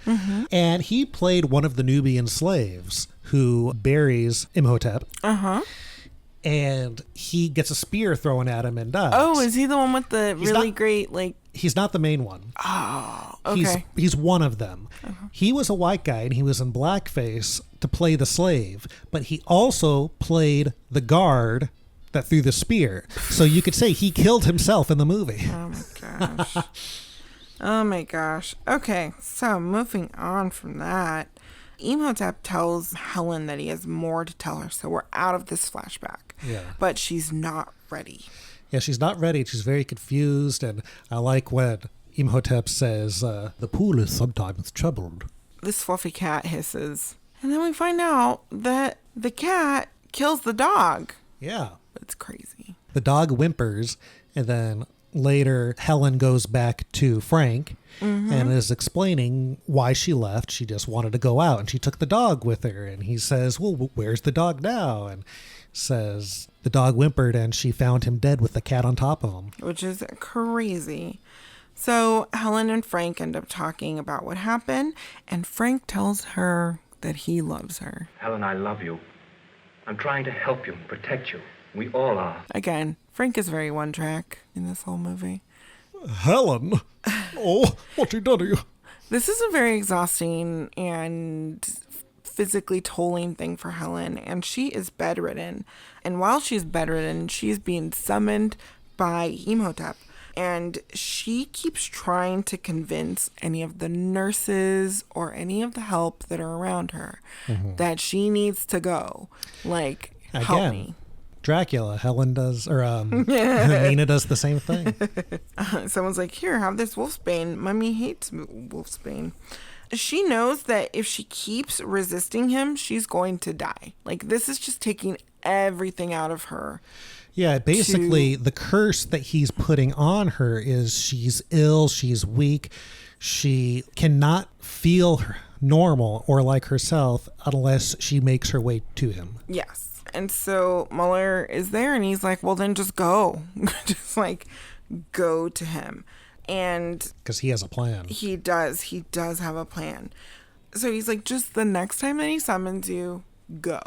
Mm-hmm. And he played one of the Nubian slaves who buries Imhotep. Uh-huh. And he gets a spear thrown at him and dies. Oh, is he the one with the great, like... He's not the main one. Oh, okay. He's one of them. Uh-huh. He was a white guy, and he was in blackface to play the slave, but he also played the guard that threw the spear. So you could say he killed himself in the movie. Oh, my gosh. Oh, my gosh. Okay, so moving on from that, Imhotep tells Helen that he has more to tell her, so we're out of this flashback. Yeah. But she's not ready. Yeah, she's not ready. She's very confused, and I like when Imhotep says, the pool is sometimes troubled. This fluffy cat hisses. And then we find out that the cat kills the dog. Yeah. It's crazy. The dog whimpers, and then later Helen goes back to Frank and is explaining why she left. She just wanted to go out, and she took the dog with her. And he says, well, where's the dog now? And says the dog whimpered, and she found him dead with the cat on top of him. Which is crazy. So Helen and Frank end up talking about what happened, and Frank tells her that he loves her. Helen, I love you. I'm trying to help you, protect you. We all are. Again, Frank is very one track in this whole movie. Helen? Oh, what's he done to you? This is a very exhausting and physically tolling thing for Helen, and she is bedridden. And while she's bedridden, she's being summoned by Imhotep. And she keeps trying to convince any of the nurses or any of the help that are around her that she needs to go. Like, help me. Dracula, Helen does, or Nina does the same thing. Someone's like, here, have this wolfsbane. Mummy hates wolfsbane. She knows that if she keeps resisting him, she's going to die. Like, this is just taking everything out of her. Yeah, basically, the curse that he's putting on her is she's ill, she's weak, she cannot feel normal or like herself unless she makes her way to him. Yes. And so Mueller is there and he's like, well, then just go. Just like go to him. And because he has a plan. He does have a plan. So he's like, just the next time that he summons you, go.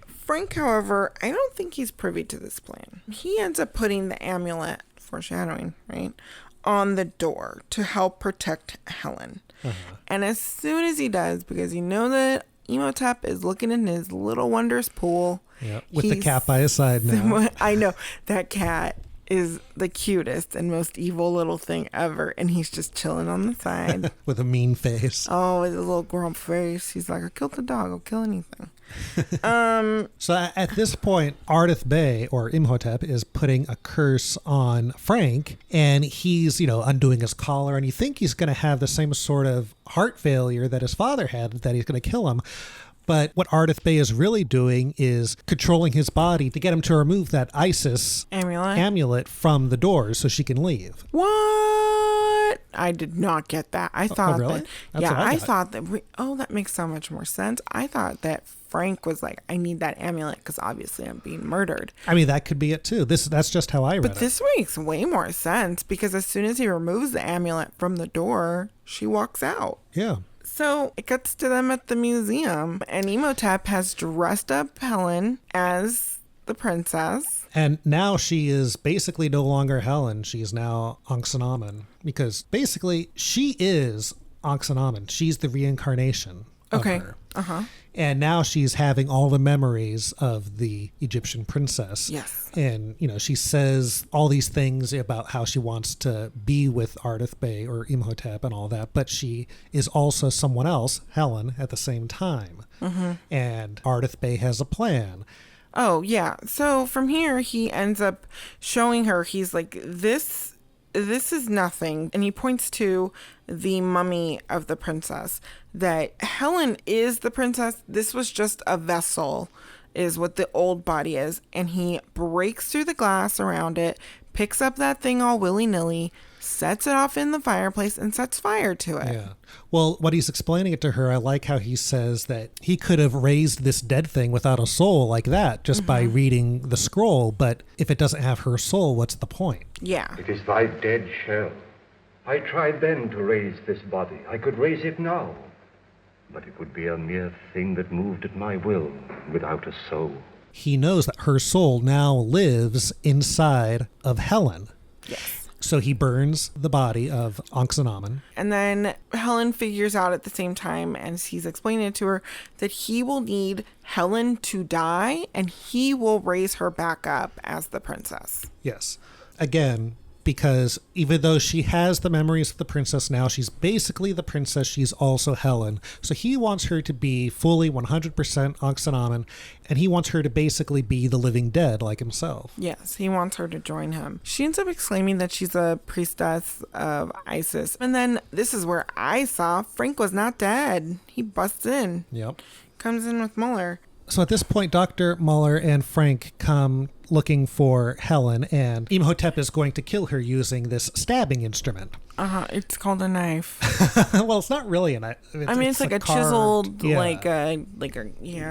Frank, however, I don't think he's privy to this plan. He ends up putting the amulet, foreshadowing, right, on the door to help protect Helen. And as soon as he does, because you know that Imhotep is looking in his little wondrous pool. Yeah, with the cat by his side now. I know. That cat is the cutest and most evil little thing ever. And he's just chilling on the side. With a mean face. Oh, with a little grump face. He's like, I killed the dog. I'll kill anything. So at this point, Ardith Bey, or Imhotep, is putting a curse on Frank, and he's, undoing his collar, and you think he's going to have the same sort of heart failure that his father had, that he's going to kill him. But what Ardith Bey is really doing is controlling his body to get him to remove that Isis amulet from the doors so she can leave. What? I did not get that. I thought really? I thought that that makes so much more sense. I thought that Frank was like, I need that amulet because obviously I'm being murdered. I mean, that could be it too. That's just how I read it. But this makes way more sense because as soon as he removes the amulet from the door, she walks out. Yeah. So it cuts to them at the museum, and Imhotep has dressed up Helen as the princess. And now she is basically no longer Helen. She is now Ankhsenamen, because basically she is Ankhsenamen. She's the reincarnation of her. And now she's having all the memories of the Egyptian princess. Yes. And, she says all these things about how she wants to be with Ardith Bey or Imhotep and all that, but she is also someone else, Helen, at the same time. And Ardith Bey has a plan. Oh, yeah. So from here, he ends up showing her, he's like, this is nothing. And he points to the mummy of the princess, that Helen is the princess. This was just a vessel, is what the old body is. And he breaks through the glass around it, picks up that thing all willy-nilly, sets it off in the fireplace, and sets fire to it. Yeah. Well, what he's explaining it to her, I like how he says that he could have raised this dead thing without a soul like that just by reading the scroll, but if it doesn't have her soul, what's the point? Yeah. It is thy dead shell. I tried then to raise this body. I could raise it now. But it would be a mere thing that moved at my will, without a soul. He knows that her soul now lives inside of Helen. Yes. So he burns the body of Ankhsenamen. And then Helen figures out at the same time, and he's explaining it to her, that he will need Helen to die, and he will raise her back up as the princess. Yes. Again, because even though she has the memories of the princess now, she's basically the princess. She's also Helen. So he wants her to be fully 100% Ankhsenamen, and he wants her to basically be the living dead like himself. Yes, he wants her to join him. She ends up exclaiming that she's a priestess of Isis. And then this is where I saw Frank was not dead. He busts in. Yep. Comes in with Mueller. So at this point, Dr. Mueller and Frank come looking for Helen, and Imhotep is going to kill her using this stabbing instrument. It's called a knife. Well, it's not really a knife. It's like a carved, chiseled, yeah.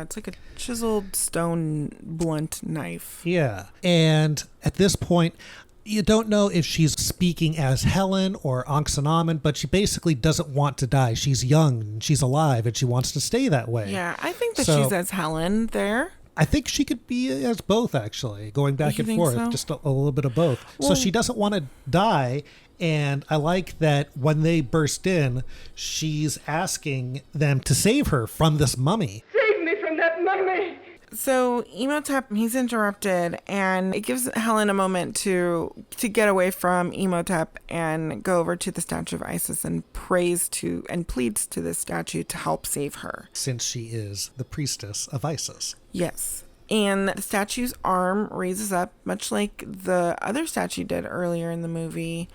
It's like a chiseled stone blunt knife. Yeah. And at this point, you don't know if she's speaking as Helen or Ankhsenamen, but she basically doesn't want to die. She's young, she's alive, and she wants to stay that way. Yeah, I think that she's as Helen there. I think she could be as both, actually, going back and forth, so? just a little bit of both. Well, so she doesn't want to die, and I like that when they burst in, she's asking them to save her from this mummy. Save me from that mummy! So Imhotep, he's interrupted, and it gives Helen a moment to get away from Imhotep and go over to the statue of Isis and pleads to this statue to help save her. Since she is the priestess of Isis. Yes. And the statue's arm raises up, much like the other statue did earlier in the movie.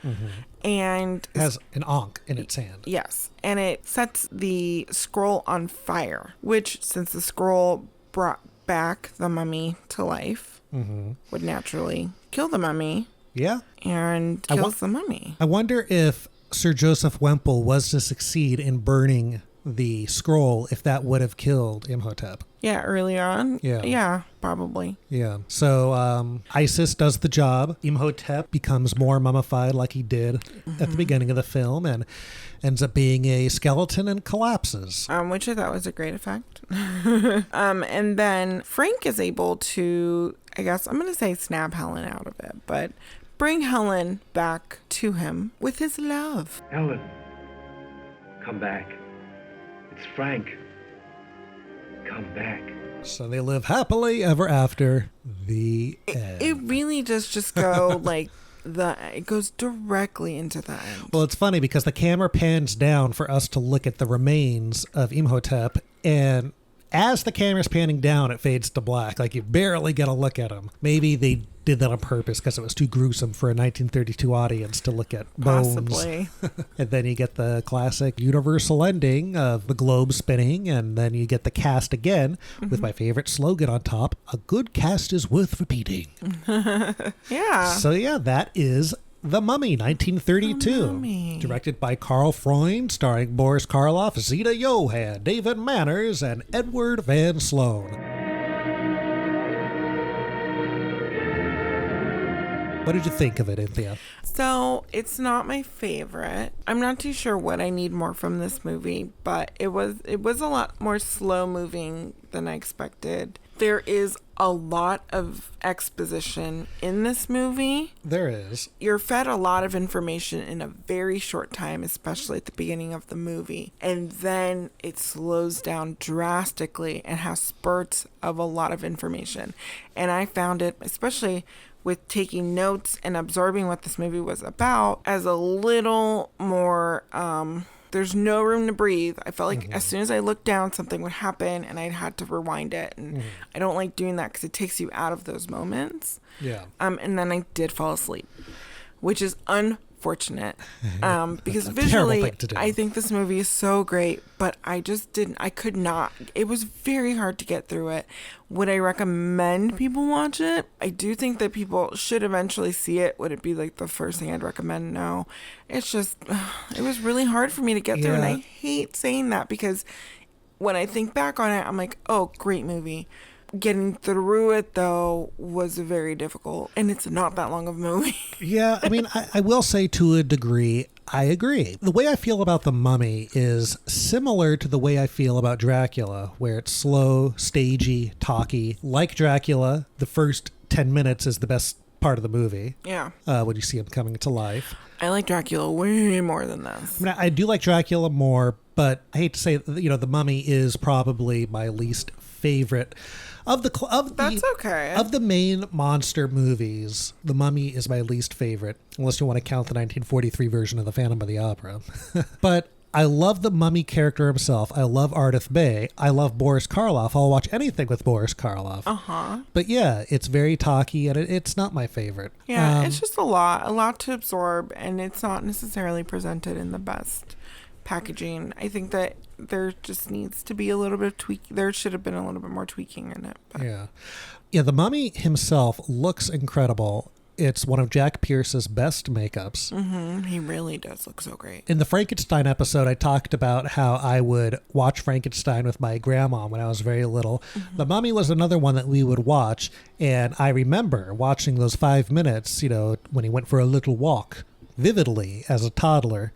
And it has an ankh in its hand. Yes. And it sets the scroll on fire, which, since the scroll brought back the mummy to life, would naturally kill the mummy. Yeah. And kills the mummy. I wonder if Sir Joseph Wemple was to succeed in burning the scroll if that would have killed Imhotep. Yeah, early on. Yeah. Yeah, probably. Yeah. So Isis does the job. Imhotep becomes more mummified like he did at the beginning of the film and ends up being a skeleton and collapses. Which I thought was a great effect. And then Frank is able to, I guess I'm going to say snap Helen out of it, but bring Helen back to him with his love. Helen, come back. It's Frank. Come back. So they live happily ever after. The end. It really does just go like it goes directly into the end. Well, it's funny because the camera pans down for us to look at the remains of Imhotep, and as the camera's panning down, it fades to black. Like you barely get a look at him. Maybe they did that on purpose because it was too gruesome for a 1932 audience to look at bones. Possibly. And then you get the classic universal ending of the globe spinning, and then you get the cast again with my favorite slogan on top: "A good cast is worth repeating." Yeah. So yeah, that is The Mummy, 1932. The Mummy. Directed by Carl Freund, starring Boris Karloff, Zita Johann, David Manners, and Edward Van Sloan. What did you think of it, Anthea? So it's not my favorite. I'm not too sure what I need more from this movie, but it was a lot more slow moving than I expected. There is a lot of exposition in this movie. There is. You're fed a lot of information in a very short time, especially at the beginning of the movie. And then it slows down drastically and has spurts of a lot of information. And I found it, especially with taking notes and absorbing what this movie was about, as a little more, there's no room to breathe. I felt like as soon as I looked down, something would happen and I had to rewind it. And I don't like doing that because it takes you out of those moments. Yeah. And then I did fall asleep, which is unfortunate because a visually, terrible thing to do. I think this movie is so great, but I could not. It was very hard to get through it. Would I recommend people watch it? I do think that people should eventually see it. Would it be like the first thing I'd recommend? No. It's just, it was really hard for me to get through. And I hate saying that because when I think back on it, I'm like, oh, great movie. Getting through it, though, was very difficult. And it's not that long of a movie. Yeah, I mean, I will say to a degree, I agree. The way I feel about The Mummy is similar to the way I feel about Dracula, where it's slow, stagey, talky. Like Dracula, the first 10 minutes is the best part of the movie. Yeah. When you see him coming to life. I like Dracula way more than this. I mean, I do like Dracula more, but I hate to say, The Mummy is probably my least favorite. That's okay. Of the main monster movies, The Mummy is my least favorite, unless you want to count the 1943 version of The Phantom of the Opera. But I love the Mummy character himself. I love Ardith Bay. I love Boris Karloff. I'll watch anything with Boris Karloff. But yeah, it's very talky, and it's not my favorite. Yeah, it's just a lot to absorb, and it's not necessarily presented in the best packaging. I think that there just needs to be a little bit of tweak. There should have been a little bit more tweaking in it. But. Yeah. The Mummy himself looks incredible. It's one of Jack Pierce's best makeups. He really does look so great. In the Frankenstein episode, I talked about how I would watch Frankenstein with my grandma when I was very little. The Mummy was another one that we would watch, and I remember watching those 5 minutes, when he went for a little walk, vividly as a toddler.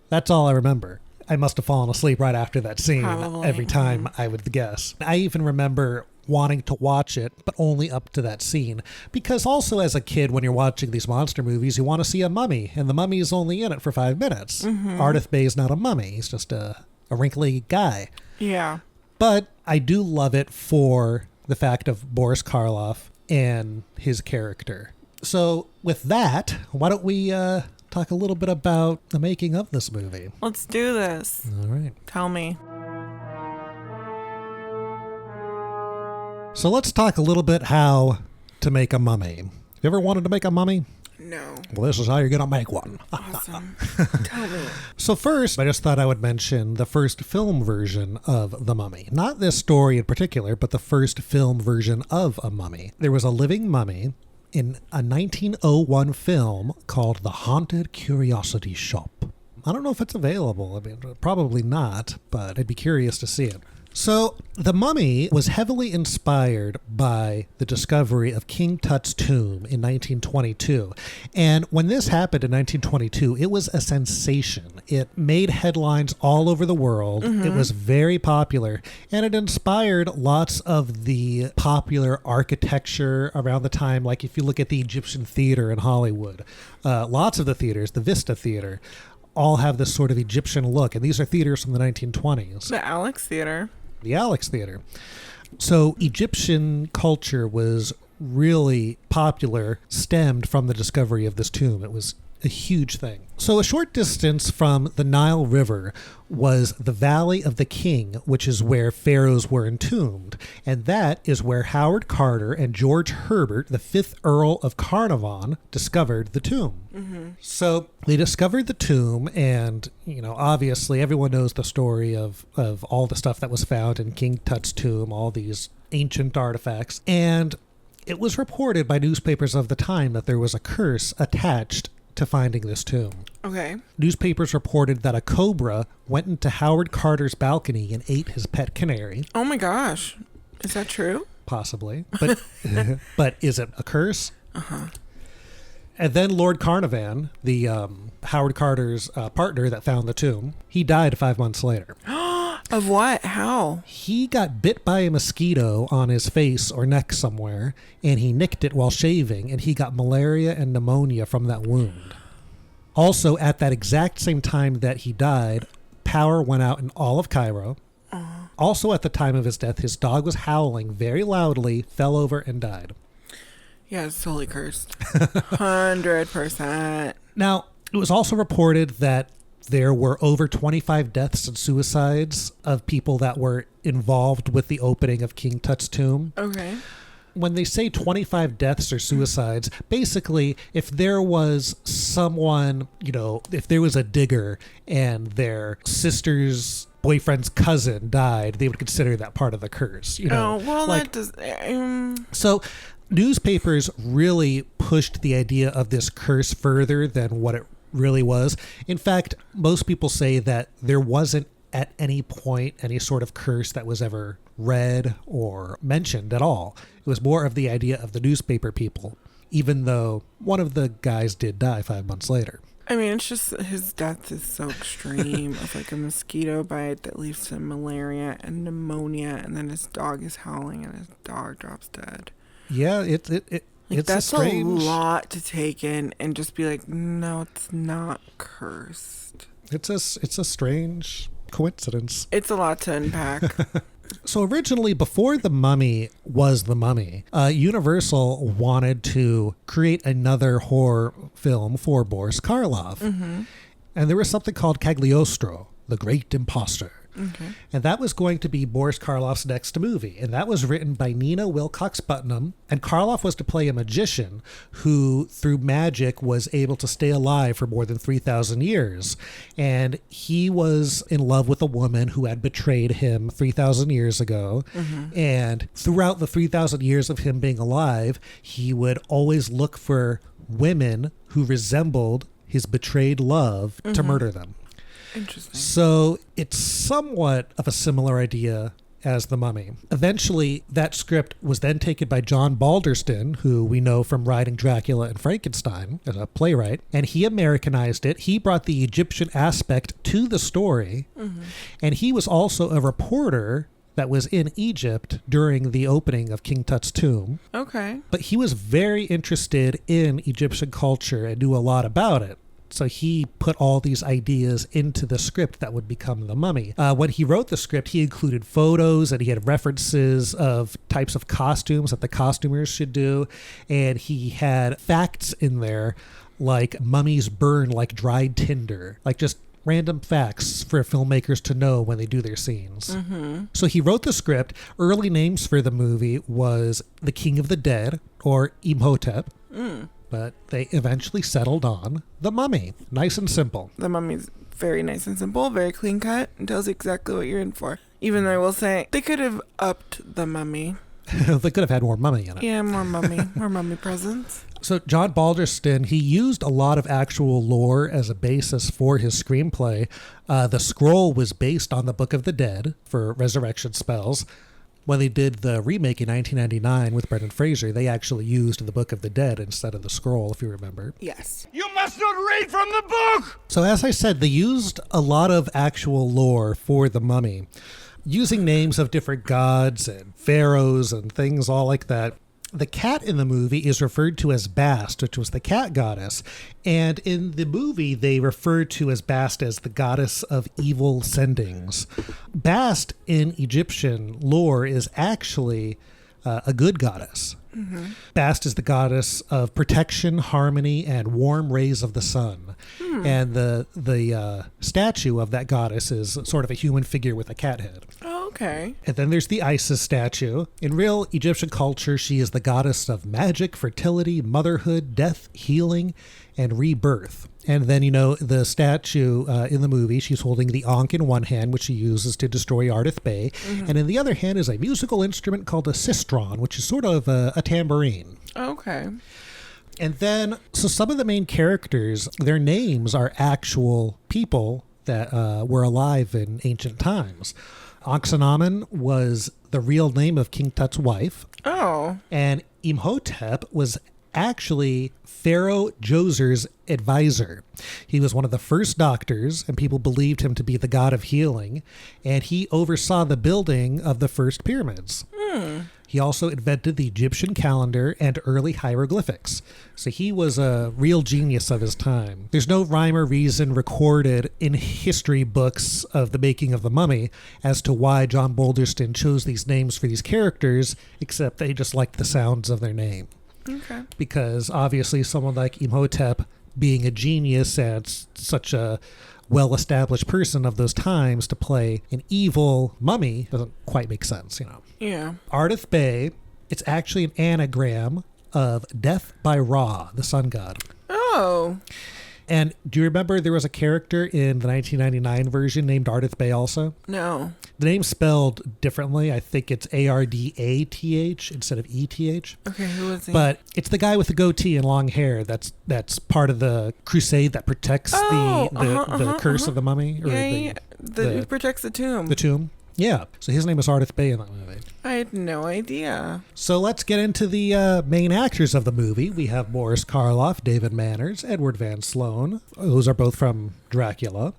That's all I remember. I must have fallen asleep right after that scene. Probably. Every time, I would guess. I even remember wanting to watch it, but only up to that scene. Because also as a kid, when you're watching these monster movies, you want to see a mummy, and the mummy is only in it for 5 minutes. Ardith Bay is not a mummy. He's just a wrinkly guy. Yeah. But I do love it for the fact of Boris Karloff and his character. So with that, why don't we talk a little bit about the making of this movie? Let's do this. All right. Tell me. So let's talk a little bit how to make a mummy. You ever wanted to make a mummy? No. Well, this is how you're going to make one. Awesome. Tell me. So first, I just thought I would mention the first film version of The Mummy. Not this story in particular, but the first film version of a mummy. There was a living mummy in a 1901 film called The Haunted Curiosity Shop. I don't know if it's available. I mean, probably not, but I'd be curious to see it. So, The Mummy was heavily inspired by the discovery of King Tut's tomb in 1922. And when this happened in 1922, it was a sensation. It made headlines all over the world. It was very popular, and it inspired lots of the popular architecture around the time. Like if you look at the Egyptian theater in Hollywood, lots of the theaters, the Vista Theater, all have this sort of Egyptian look. And these are theaters from the 1920s. The Alex Theater. The Alex Theater. So Egyptian culture was really popular, stemmed from the discovery of this tomb. It was a huge thing. So a short distance from the Nile River was the Valley of the King, which is where pharaohs were entombed. And that is where Howard Carter and George Herbert, the 5th Earl of Carnarvon, discovered the tomb. So they discovered the tomb, and, you know, obviously everyone knows the story of all the stuff that was found in King Tut's tomb, all these ancient artifacts. And it was reported by newspapers of the time that there was a curse attached to finding this tomb. Okay. Newspapers reported that a cobra went into Howard Carter's balcony and ate his pet canary. Oh my gosh. Is that true? Possibly. But but is it a curse? Uh-huh. And then Lord Carnarvon, the Howard Carter's partner that found the tomb, he died 5 months later. Of what? How? He got bit by a mosquito on his face or neck somewhere, and he nicked it while shaving, and he got malaria and pneumonia from that wound. Also, at that exact same time that he died, power went out in all of Cairo. Also, at the time of his death, his dog was howling very loudly, fell over, and died. Yeah, it's totally cursed. 100%. Now, it was also reported that there were over 25 deaths and suicides of people that were involved with the opening of King Tut's tomb. Okay. When they say 25 deaths or suicides, basically, if there was someone, you know, if there was a digger and their sister's boyfriend's cousin died, they would consider that part of the curse. You know, oh, well, like, that does... So newspapers really pushed the idea of this curse further than what it really was. In fact, most people say that there wasn't at any point any sort of curse that was ever read or mentioned at all. It was more of the idea of the newspaper people, even though one of the guys did die 5 months later. I mean, it's just his death is so extreme of like a mosquito bite that leads to malaria and pneumonia, and then his dog is howling and his dog drops dead. Yeah, it's that's strange. a lot to take in and just be like, no, it's not cursed. It's a strange coincidence. It's a lot to unpack. So originally, before The Mummy was The Mummy, Universal wanted to create another horror film for Boris Karloff. And there was something called Cagliostro, the Great Imposter. Okay. And that was going to be Boris Karloff's next movie. And that was written by Nina Wilcox Putnam. And Karloff was to play a magician who, through magic, was able to stay alive for more than 3,000 years. And he was in love with a woman who had betrayed him 3,000 years ago. And throughout the 3,000 years of him being alive, he would always look for women who resembled his betrayed love to murder them. Interesting. So it's somewhat of a similar idea as The Mummy. Eventually, that script was then taken by John Balderston, who we know from writing Dracula and Frankenstein as a playwright, and he Americanized it. He brought the Egyptian aspect to the story, and he was also a reporter that was in Egypt during the opening of King Tut's tomb. Okay. But he was very interested in Egyptian culture and knew a lot about it. So he put all these ideas into the script that would become The Mummy. When he wrote the script, he included photos and he had references of types of costumes that the costumers should do. And he had facts in there like mummies burn like dried tinder, like just random facts for filmmakers to know when they do their scenes. So he wrote the script. Early names for the movie was The King of the Dead or Imhotep. But they eventually settled on The Mummy. Nice and simple. The Mummy's very nice and simple, very clean cut, and tells you exactly what you're in for. Even though I will say, they could have upped The Mummy. They could have had more mummy in it. Yeah, more mummy. More mummy presents. So John Balderston, he used a lot of actual lore as a basis for his screenplay. The scroll was based on the Book of the Dead for resurrection spells. When they did the remake in 1999 with Brendan Fraser, they actually used the Book of the Dead instead of the scroll, if you remember. Yes. You must not read from the book! So as I said, they used a lot of actual lore for the Mummy, using names of different gods and pharaohs and things all like that. The cat in the movie is referred to as Bast, which was the cat goddess. And in the movie, they refer to as Bast as the goddess of evil sendings. Bast in Egyptian lore is actually a good goddess. Mm-hmm. Bast is the goddess of protection, harmony, and warm rays of the sun. And the statue of that goddess is sort of a human figure with a cat head. Oh, okay. And then there's the Isis statue. In real Egyptian culture, she is the goddess of magic, fertility, motherhood, death, healing, and rebirth. And then, the statue in the movie, she's holding the Ankh in one hand, which she uses to destroy Ardith Bey. Mm-hmm. And in the other hand is a musical instrument called a sistron, which is sort of a tambourine. Okay. And then, so some of the main characters, their names are actual people that were alive in ancient times. Ankhsenamen was the real name of King Tut's wife. Oh. And Imhotep was actually Pharaoh Djoser's advisor. He was one of the first doctors, and people believed him to be the god of healing, and he oversaw the building of the first pyramids. He also invented the Egyptian calendar and early hieroglyphics. So he was a real genius of his time. There's no rhyme or reason recorded in history books of the making of the Mummy as to why John Balderston chose these names for these characters, except they just liked the sounds of their name. Okay. Because obviously someone like Imhotep, being a genius and such a well-established person of those times, to play an evil mummy doesn't quite make sense, Yeah. Ardith Bey, it's actually an anagram of Death by Ra, the sun god. Oh. And do you remember there was a character in the 1999 version named Ardith Bey also? No. The name's spelled differently. I think it's Ardath instead of ETH. Okay, who is he? But it's the guy with the goatee and long hair that's part of the crusade that protects the curse of the mummy. Or who protects the tomb. The tomb. Yeah. So his name is Ardith Bey in that movie. I had no idea. So let's get into the main actors of the movie. We have Boris Karloff, David Manners, Edward Van Sloan. Those are both from Dracula.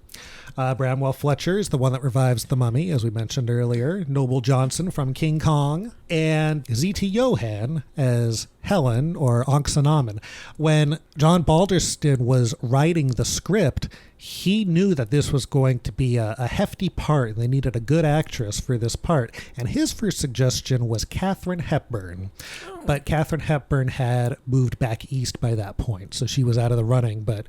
Bramwell Fletcher is the one that revives the mummy, as we mentioned earlier. Noble Johnson from King Kong. And Z.T. Johann as Helen, or Ankhsenamen. When John Balderston was writing the script, he knew that this was going to be a hefty part, and they needed a good actress for this part. And his first suggestion was Katharine Hepburn. Oh. But Katharine Hepburn had moved back east by that point, so she was out of the running. But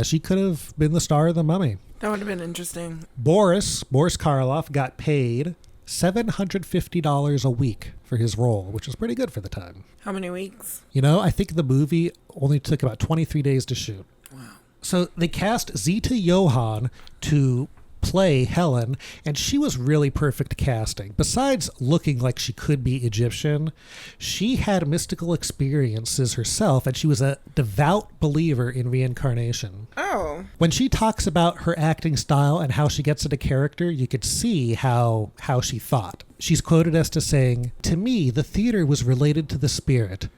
she could have been the star of the mummy. That would have been interesting. Boris Karloff got paid $750 a week for his role, which is pretty good for the time. How many weeks? I think the movie only took about 23 days to shoot. Wow. So they cast Zita Johann to play Helen, and she was really perfect casting. Besides looking like she could be Egyptian, she had mystical experiences herself, and she was a devout believer in reincarnation. Oh. When she talks about her acting style and how she gets into character, you could see how she thought. She's quoted as to saying, "To me, the theater was related to the spirit.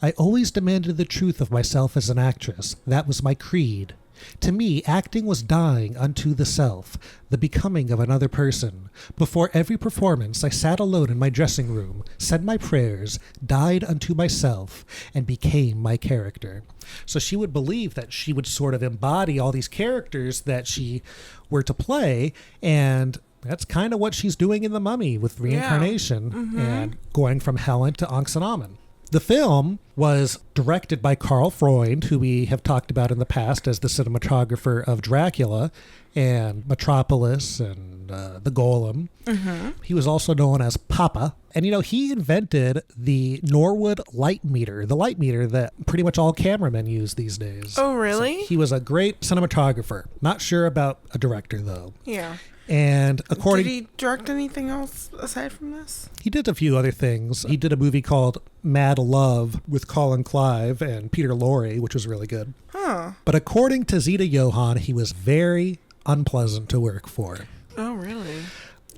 I always demanded the truth of myself as an actress. That was my creed. To me, acting was dying unto the self, the becoming of another person. Before every performance, I sat alone in my dressing room, said my prayers, died unto myself, and became my character." So she would believe that she would sort of embody all these characters that she were to play, and that's kind of what she's doing in The Mummy with reincarnation and going from Helen to Ankhsenamen. The film was directed by Carl Freund, who we have talked about in the past as the cinematographer of Dracula and Metropolis and The Golem. Mm-hmm. He was also known as Papa. And, he invented the Norwood light meter, the light meter that pretty much all cameramen use these days. Oh, really? So he was a great cinematographer. Not sure about a director, though. Yeah. And according... Did he direct anything else aside from this? He did a few other things. He did a movie called Mad Love with Colin Clive and Peter Lorre, which was really good. Huh. But according to Zita Johann, he was very unpleasant to work for. Oh, really?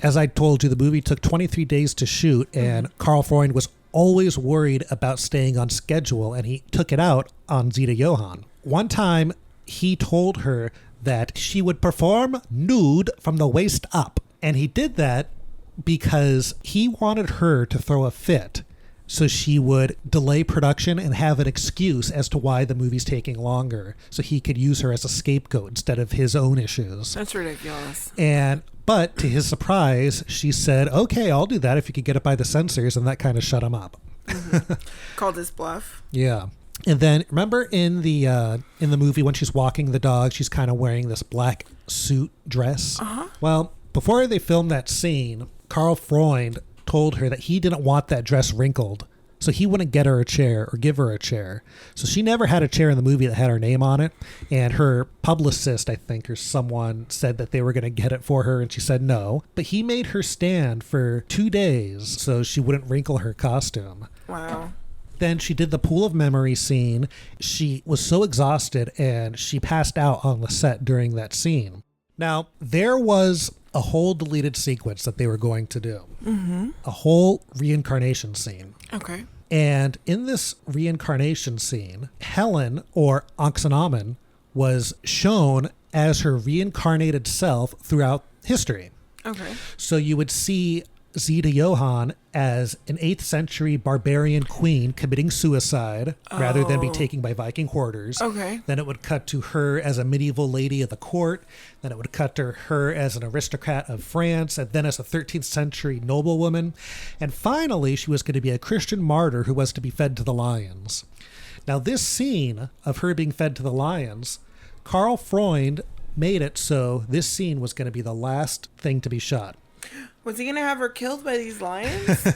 As I told you, the movie took 23 days to shoot, and Carl Freund was always worried about staying on schedule, and he took it out on Zita Johann. One time, he told her that she would perform nude from the waist up. And he did that because he wanted her to throw a fit so she would delay production and have an excuse as to why the movie's taking longer, so he could use her as a scapegoat instead of his own issues. That's ridiculous. But to his surprise, she said, okay, I'll do that if you could get it by the censors, and that kind of shut him up. Called his bluff. Yeah. And then remember in the movie when she's walking the dog, she's kind of wearing this black suit dress. Uh-huh. Well, before they filmed that scene, Carl Freund told her that he didn't want that dress wrinkled, so he wouldn't get her a chair or give her a chair. So she never had a chair in the movie that had her name on it. And her publicist, I think, or someone said that they were going to get it for her, and she said no. But he made her stand for 2 days so she wouldn't wrinkle her costume. Wow. Then she did the pool of memory scene. She was so exhausted and she passed out on the set during that scene. Now, there was a whole deleted sequence that they were going to do. Mm-hmm. A whole reincarnation scene. Okay. And in this reincarnation scene, Helen, or Ankhsenamen, was shown as her reincarnated self throughout history. Okay. So you would see Zita Johann as an 8th century barbarian queen committing suicide rather than be taken by Viking hoarders. Okay. Then it would cut to her as a medieval lady of the court. Then it would cut to her as an aristocrat of France, and then as a 13th century noblewoman. And finally, she was going to be a Christian martyr who was to be fed to the lions. Now, this scene of her being fed to the lions, Carl Freund made it so this scene was going to be the last thing to be shot. Was he going to have her killed by these lions?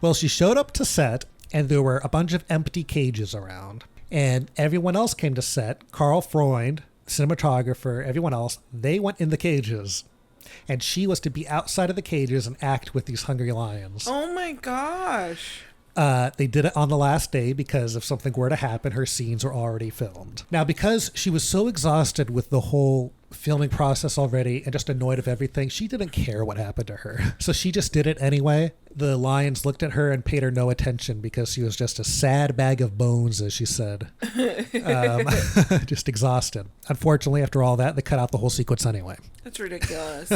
Well, she showed up to set, and there were a bunch of empty cages around. And everyone else came to set. Carl Freund, cinematographer, everyone else, they went in the cages. And she was to be outside of the cages and act with these hungry lions. Oh my gosh. They did it on the last day because if something were to happen, her scenes were already filmed. Now, because she was so exhausted with the whole filming process already and just annoyed of everything, she didn't care what happened to her. So she just did it anyway. The lions looked at her and paid her no attention because she was just a sad bag of bones, as she said. Just exhausted. Unfortunately, after all that, they cut out the whole sequence anyway. That's ridiculous.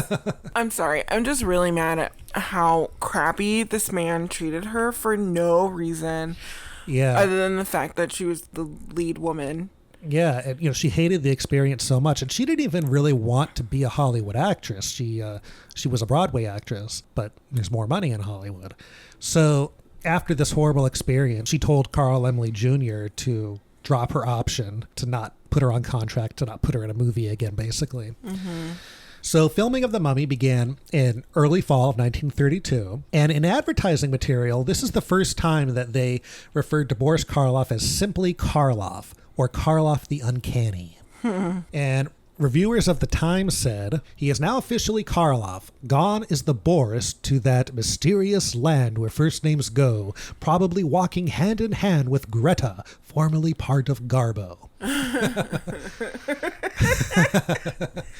I'm sorry. I'm just really mad at how crappy this man treated her for no reason. Yeah. Other than the fact that she was the lead woman. Yeah, and, she hated the experience so much, and she didn't even really want to be a Hollywood actress. She was a Broadway actress, but there's more money in Hollywood. So after this horrible experience, she told Carl Laemmle Jr. to drop her option, to not put her on contract, to not put her in a movie again, basically. Mm-hmm. So filming of The Mummy began in early fall of 1932, and in advertising material, this is the first time that they referred to Boris Karloff as simply Karloff, or Karloff the Uncanny. And reviewers of the time said, he is now officially Karloff. Gone is the Boris to that mysterious land where first names go, probably walking hand in hand with Greta, formerly part of Garbo.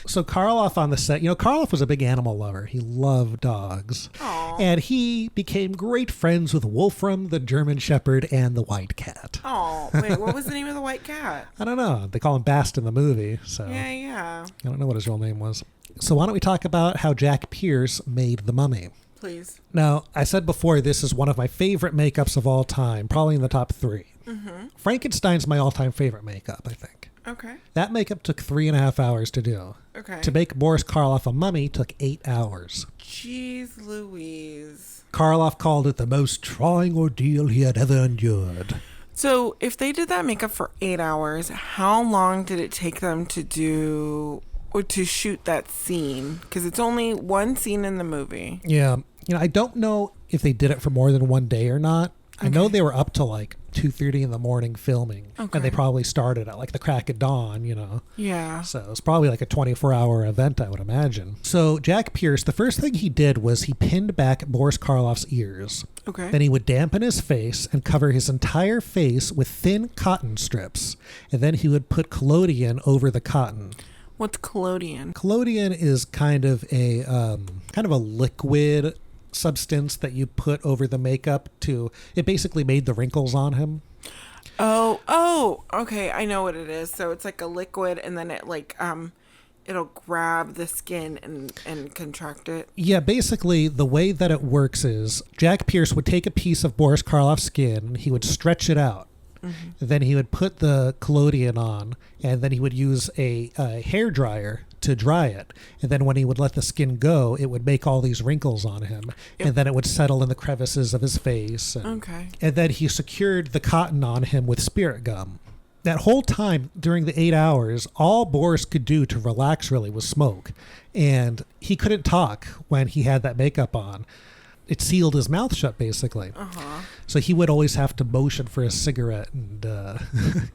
So Karloff on the set, Karloff was a big animal lover. He loved dogs. Aww. And he became great friends with Wolfram, the German Shepherd, and the White Cat. Oh, wait, what was the name of the white cat? I don't know. They call him Bast in the movie, so Yeah. I don't know what his real name was. So why don't we talk about how Jack Pierce made The Mummy? Please. Now, I said before, this is one of my favorite makeups of all time, probably in the top 3. Mm-hmm. Frankenstein's my all-time favorite makeup, I think. Okay. That makeup took 3.5 hours to do. Okay. To make Boris Karloff a mummy took 8 hours. Jeez Louise. Karloff called it the most trying ordeal he had ever endured. So, if they did that makeup for 8 hours, how long did it take them to do or to shoot that scene? Because it's only one scene in the movie. Yeah. I don't know if they did it for more than one day or not. I know they were up to like 2:30 in the morning filming, Okay. and they probably started at like the crack of dawn, you know. Yeah. So it's probably like a 24-hour event, I would imagine. So Jack Pierce, the first thing he did was he pinned back Boris Karloff's ears. Okay. Then he would dampen his face and cover his entire face with thin cotton strips, and then he would put collodion over the cotton. What's collodion? Collodion is kind of a liquid substance that you put over the makeup it basically made the wrinkles on him. Oh, okay, I know what it is. So it's like a liquid, and then it like it'll grab the skin and contract it. Yeah, basically the way that it works is Jack Pierce would take a piece of Boris Karloff's skin, he would stretch it out. Mm-hmm. Then he would put the collodion on, and then he would use a hair dryer to dry it. And then when he would let the skin go, it would make all these wrinkles on him. Yep. And then it would settle in the crevices of his face. Okay. And then he secured the cotton on him with spirit gum. That whole time, during the 8 hours, all Boris could do to relax really was smoke. And he couldn't talk when he had that makeup on. It sealed his mouth shut, basically. Uh-huh. So he would always have to motion for a cigarette, and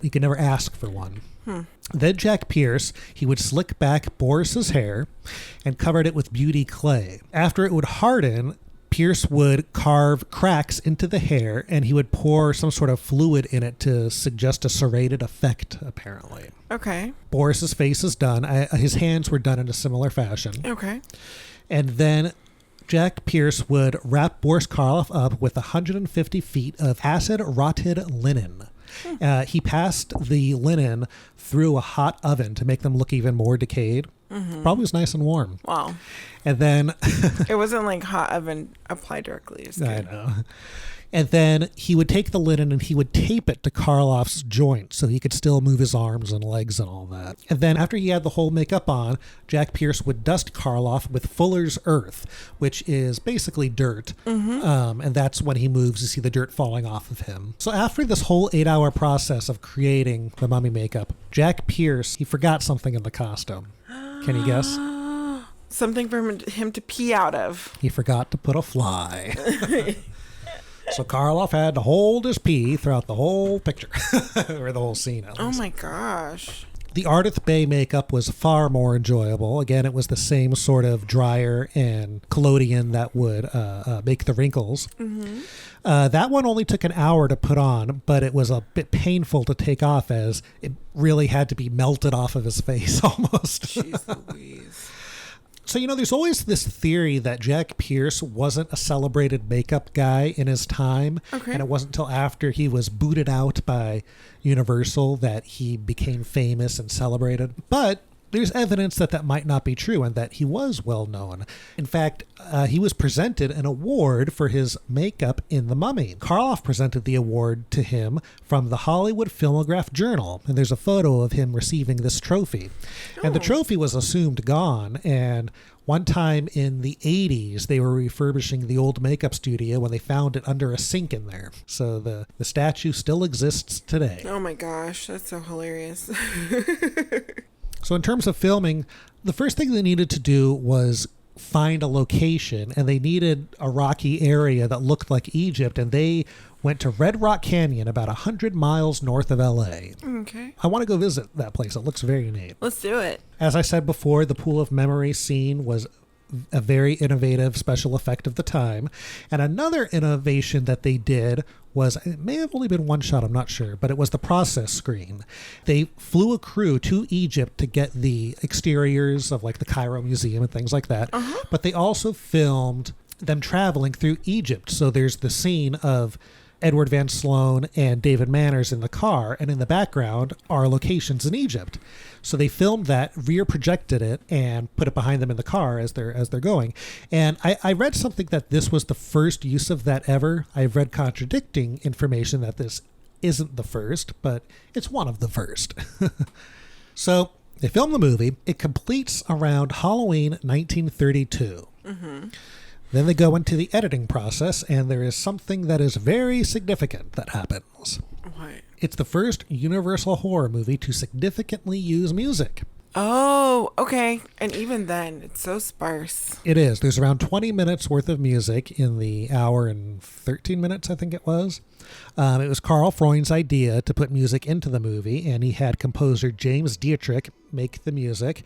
he could never ask for one. Then Jack Pierce, he would slick back Boris's hair and covered it with beauty clay. After it would harden, Pierce would carve cracks into the hair, and he would pour some sort of fluid in it to suggest a serrated effect, apparently. Okay. Boris's face is done. His hands were done in a similar fashion. Okay. And then Jack Pierce would wrap Boris Karloff up with 150 feet of acid-rotted linen. He passed the linen through a hot oven to make them look even more decayed. Mm-hmm. Probably was nice and warm. Wow. And then it wasn't like hot oven applied directly. I know. And then he would take the linen and he would tape it to Karloff's joint so he could still move his arms and legs and all that. And then after he had the whole makeup on, Jack Pierce would dust Karloff with Fuller's Earth, which is basically dirt. Mm-hmm. And that's when he moves, you see the dirt falling off of him. So after this whole 8-hour process of creating the mummy makeup, Jack Pierce, he forgot something in the costume. Can you guess? Something for him to pee out of. He forgot to put a fly. So Karloff had to hold his pee throughout the whole picture, or the whole scene, at least. Oh my gosh. The Ardith Bay makeup was far more enjoyable. Again, it was the same sort of dryer and collodion that would make the wrinkles. Mm-hmm. That one only took an hour to put on, but it was a bit painful to take off as it really had to be melted off of his face almost. Jeez Louise. So, there's always this theory that Jack Pierce wasn't a celebrated makeup guy in his time. Okay. And it wasn't until after he was booted out by Universal that he became famous and celebrated. But there's evidence that might not be true and that he was well known. In fact, he was presented an award for his makeup in The Mummy. Karloff presented the award to him from the Hollywood Filmograph Journal, and there's a photo of him receiving this trophy. Oh. And the trophy was assumed gone, and one time in the 80s, they were refurbishing the old makeup studio when they found it under a sink in there. So the statue still exists today. Oh my gosh, that's so hilarious. So in terms of filming, the first thing they needed to do was find a location, and they needed a rocky area that looked like Egypt, and they went to Red Rock Canyon, about 100 miles north of LA. Okay. I want to go visit that place. It looks very neat. Let's do it. As I said before, the Pool of Memory scene was a very innovative special effect of the time. And another innovation that they did was, it may have only been one shot, I'm not sure, but it was the process screen. They flew a crew to Egypt to get the exteriors of like the Cairo Museum and things like that. Uh-huh. But they also filmed them traveling through Egypt. So there's the scene of Edward Van Sloan and David Manners in the car, and in the background are locations in Egypt. So they filmed that, rear projected it, and put it behind them in the car as they're going. And I read something that this was the first use of that ever. I've read contradicting information that this isn't the first, but it's one of the first. So they filmed the movie. It completes around Halloween 1932. Mm-hmm. Then they go into the editing process, and there is something that is very significant that happens. What? It's the first Universal horror movie to significantly use music. Oh, okay. And even then, it's so sparse. It is. There's around 20 minutes worth of music in the hour and 13 minutes, I think it was. It was Karl Freund's idea to put music into the movie, and he had composer James Dietrich make the music.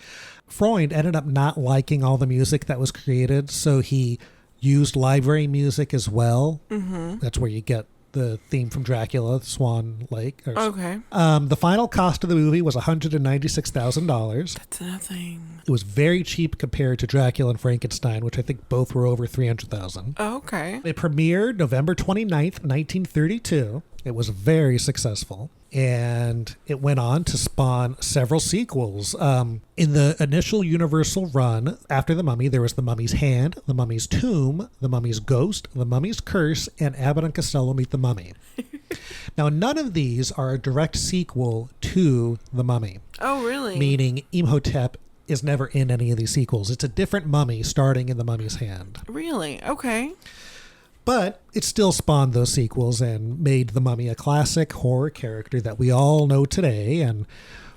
Freund ended up not liking all the music that was created, so he used library music as well. Mm-hmm. That's where you get the theme from Dracula, Swan Lake. Okay. The final cost of the movie was $196,000. That's nothing. It was very cheap compared to Dracula and Frankenstein, which I think both were over $300,000. Oh, okay. It premiered November 29th, 1932. It was very successful, and it went on to spawn several sequels. In the initial Universal run, after The Mummy, there was The Mummy's Hand, The Mummy's Tomb, The Mummy's Ghost, The Mummy's Curse, and Abbott and Costello Meet the Mummy. Now, none of these are a direct sequel to The Mummy. Oh, really? Meaning Imhotep is never in any of these sequels. It's a different mummy starting in The Mummy's Hand. Really? Okay. But it still spawned those sequels and made The Mummy a classic horror character that we all know today. And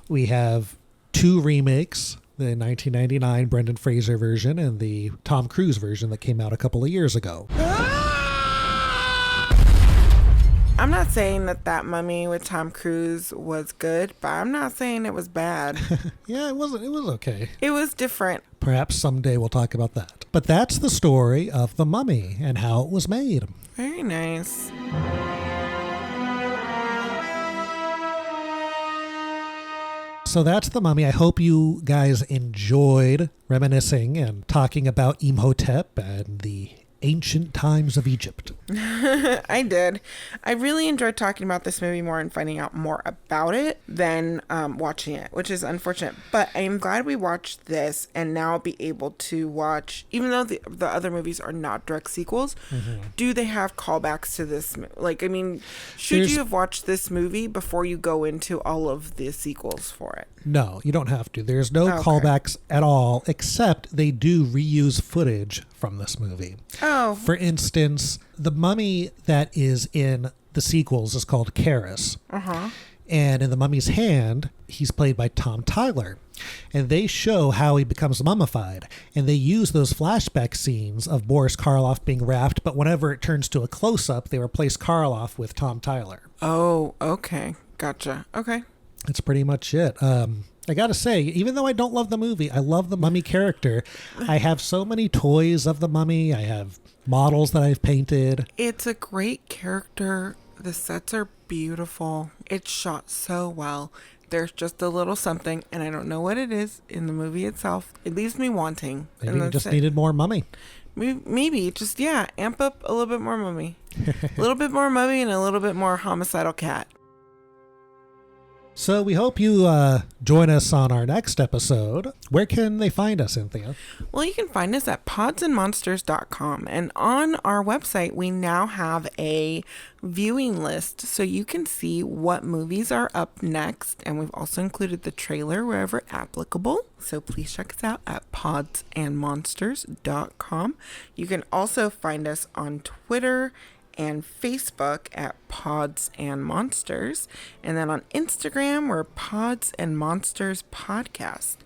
we have 2 remakes, the 1999 Brendan Fraser version and the Tom Cruise version that came out a couple of years ago. I'm not saying that Mummy with Tom Cruise was good, but I'm not saying it was bad. Yeah, it was okay. It was different. Perhaps someday we'll talk about that. But that's the story of The Mummy and how it was made. Very nice. So that's The Mummy. I hope you guys enjoyed reminiscing and talking about Imhotep and the ancient times of Egypt. I did. I really enjoyed talking about this movie more and finding out more about it than watching it, which is unfortunate. But I am glad we watched this and now be able to watch, even though the other movies are not direct sequels, do they have callbacks to this? Like, I mean, should you have watched this movie before you go into all of the sequels for it? No, you don't have to. There's no callbacks at all, except they do reuse footage from this movie. Oh. For instance, the mummy that is in the sequels is called Karis. Uh-huh. And in The Mummy's Hand, he's played by Tom Tyler. And they show how he becomes mummified. And they use those flashback scenes of Boris Karloff being wrapped, but whenever it turns to a close-up, they replace Karloff with Tom Tyler. Oh, okay. Gotcha. Okay. That's pretty much it. I gotta say, even though I don't love the movie, I love the mummy character. I have so many toys of the mummy. I have models that I've painted. It's a great character. The sets are beautiful. It's shot so well. There's just a little something, and I don't know what it is in the movie itself. It leaves me wanting. Maybe you just needed more mummy. Maybe just, amp up a little bit more mummy. A little bit more mummy and a little bit more homicidal cat. So we hope you join us on our next episode. Where can they find us, Cynthia? Well, you can find us at podsandmonsters.com. And on our website, we now have a viewing list so you can see what movies are up next. And we've also included the trailer wherever applicable. So please check us out at podsandmonsters.com. You can also find us on Twitter and Facebook at Pods and Monsters. And then on Instagram, we're Pods and Monsters Podcast.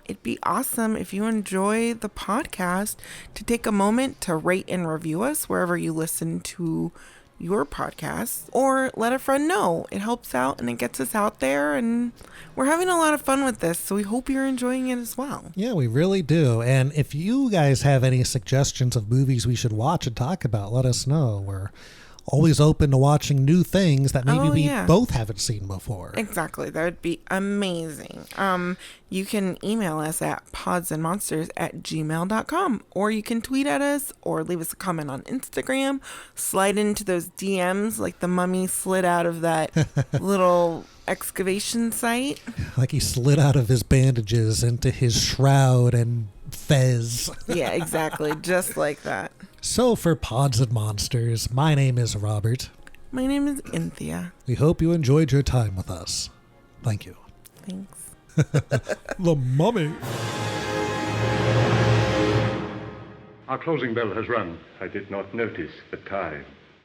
It'd be awesome if you enjoy the podcast to take a moment to rate and review us wherever you listen to your podcast, or let a friend know. It helps out and it gets us out there, and we're having a lot of fun with this, so we hope you're enjoying it as well. Yeah, we really do. And if you guys have any suggestions of movies we should watch and talk about, let us know. We're always open to watching new things that maybe we both haven't seen before. Exactly. That would be amazing. You can email us at podsandmonsters@gmail.com, or you can tweet at us or leave us a comment on Instagram. Slide into those DMs like the mummy slid out of that little excavation site. Like he slid out of his bandages into his shroud and fez. Yeah, exactly. Just like that. So for Pods and Monsters, my name is Robert. My name is Cynthia. We hope you enjoyed your time with us. Thank you. Thanks. The Mummy. Our closing bell has rung. I did not notice the time.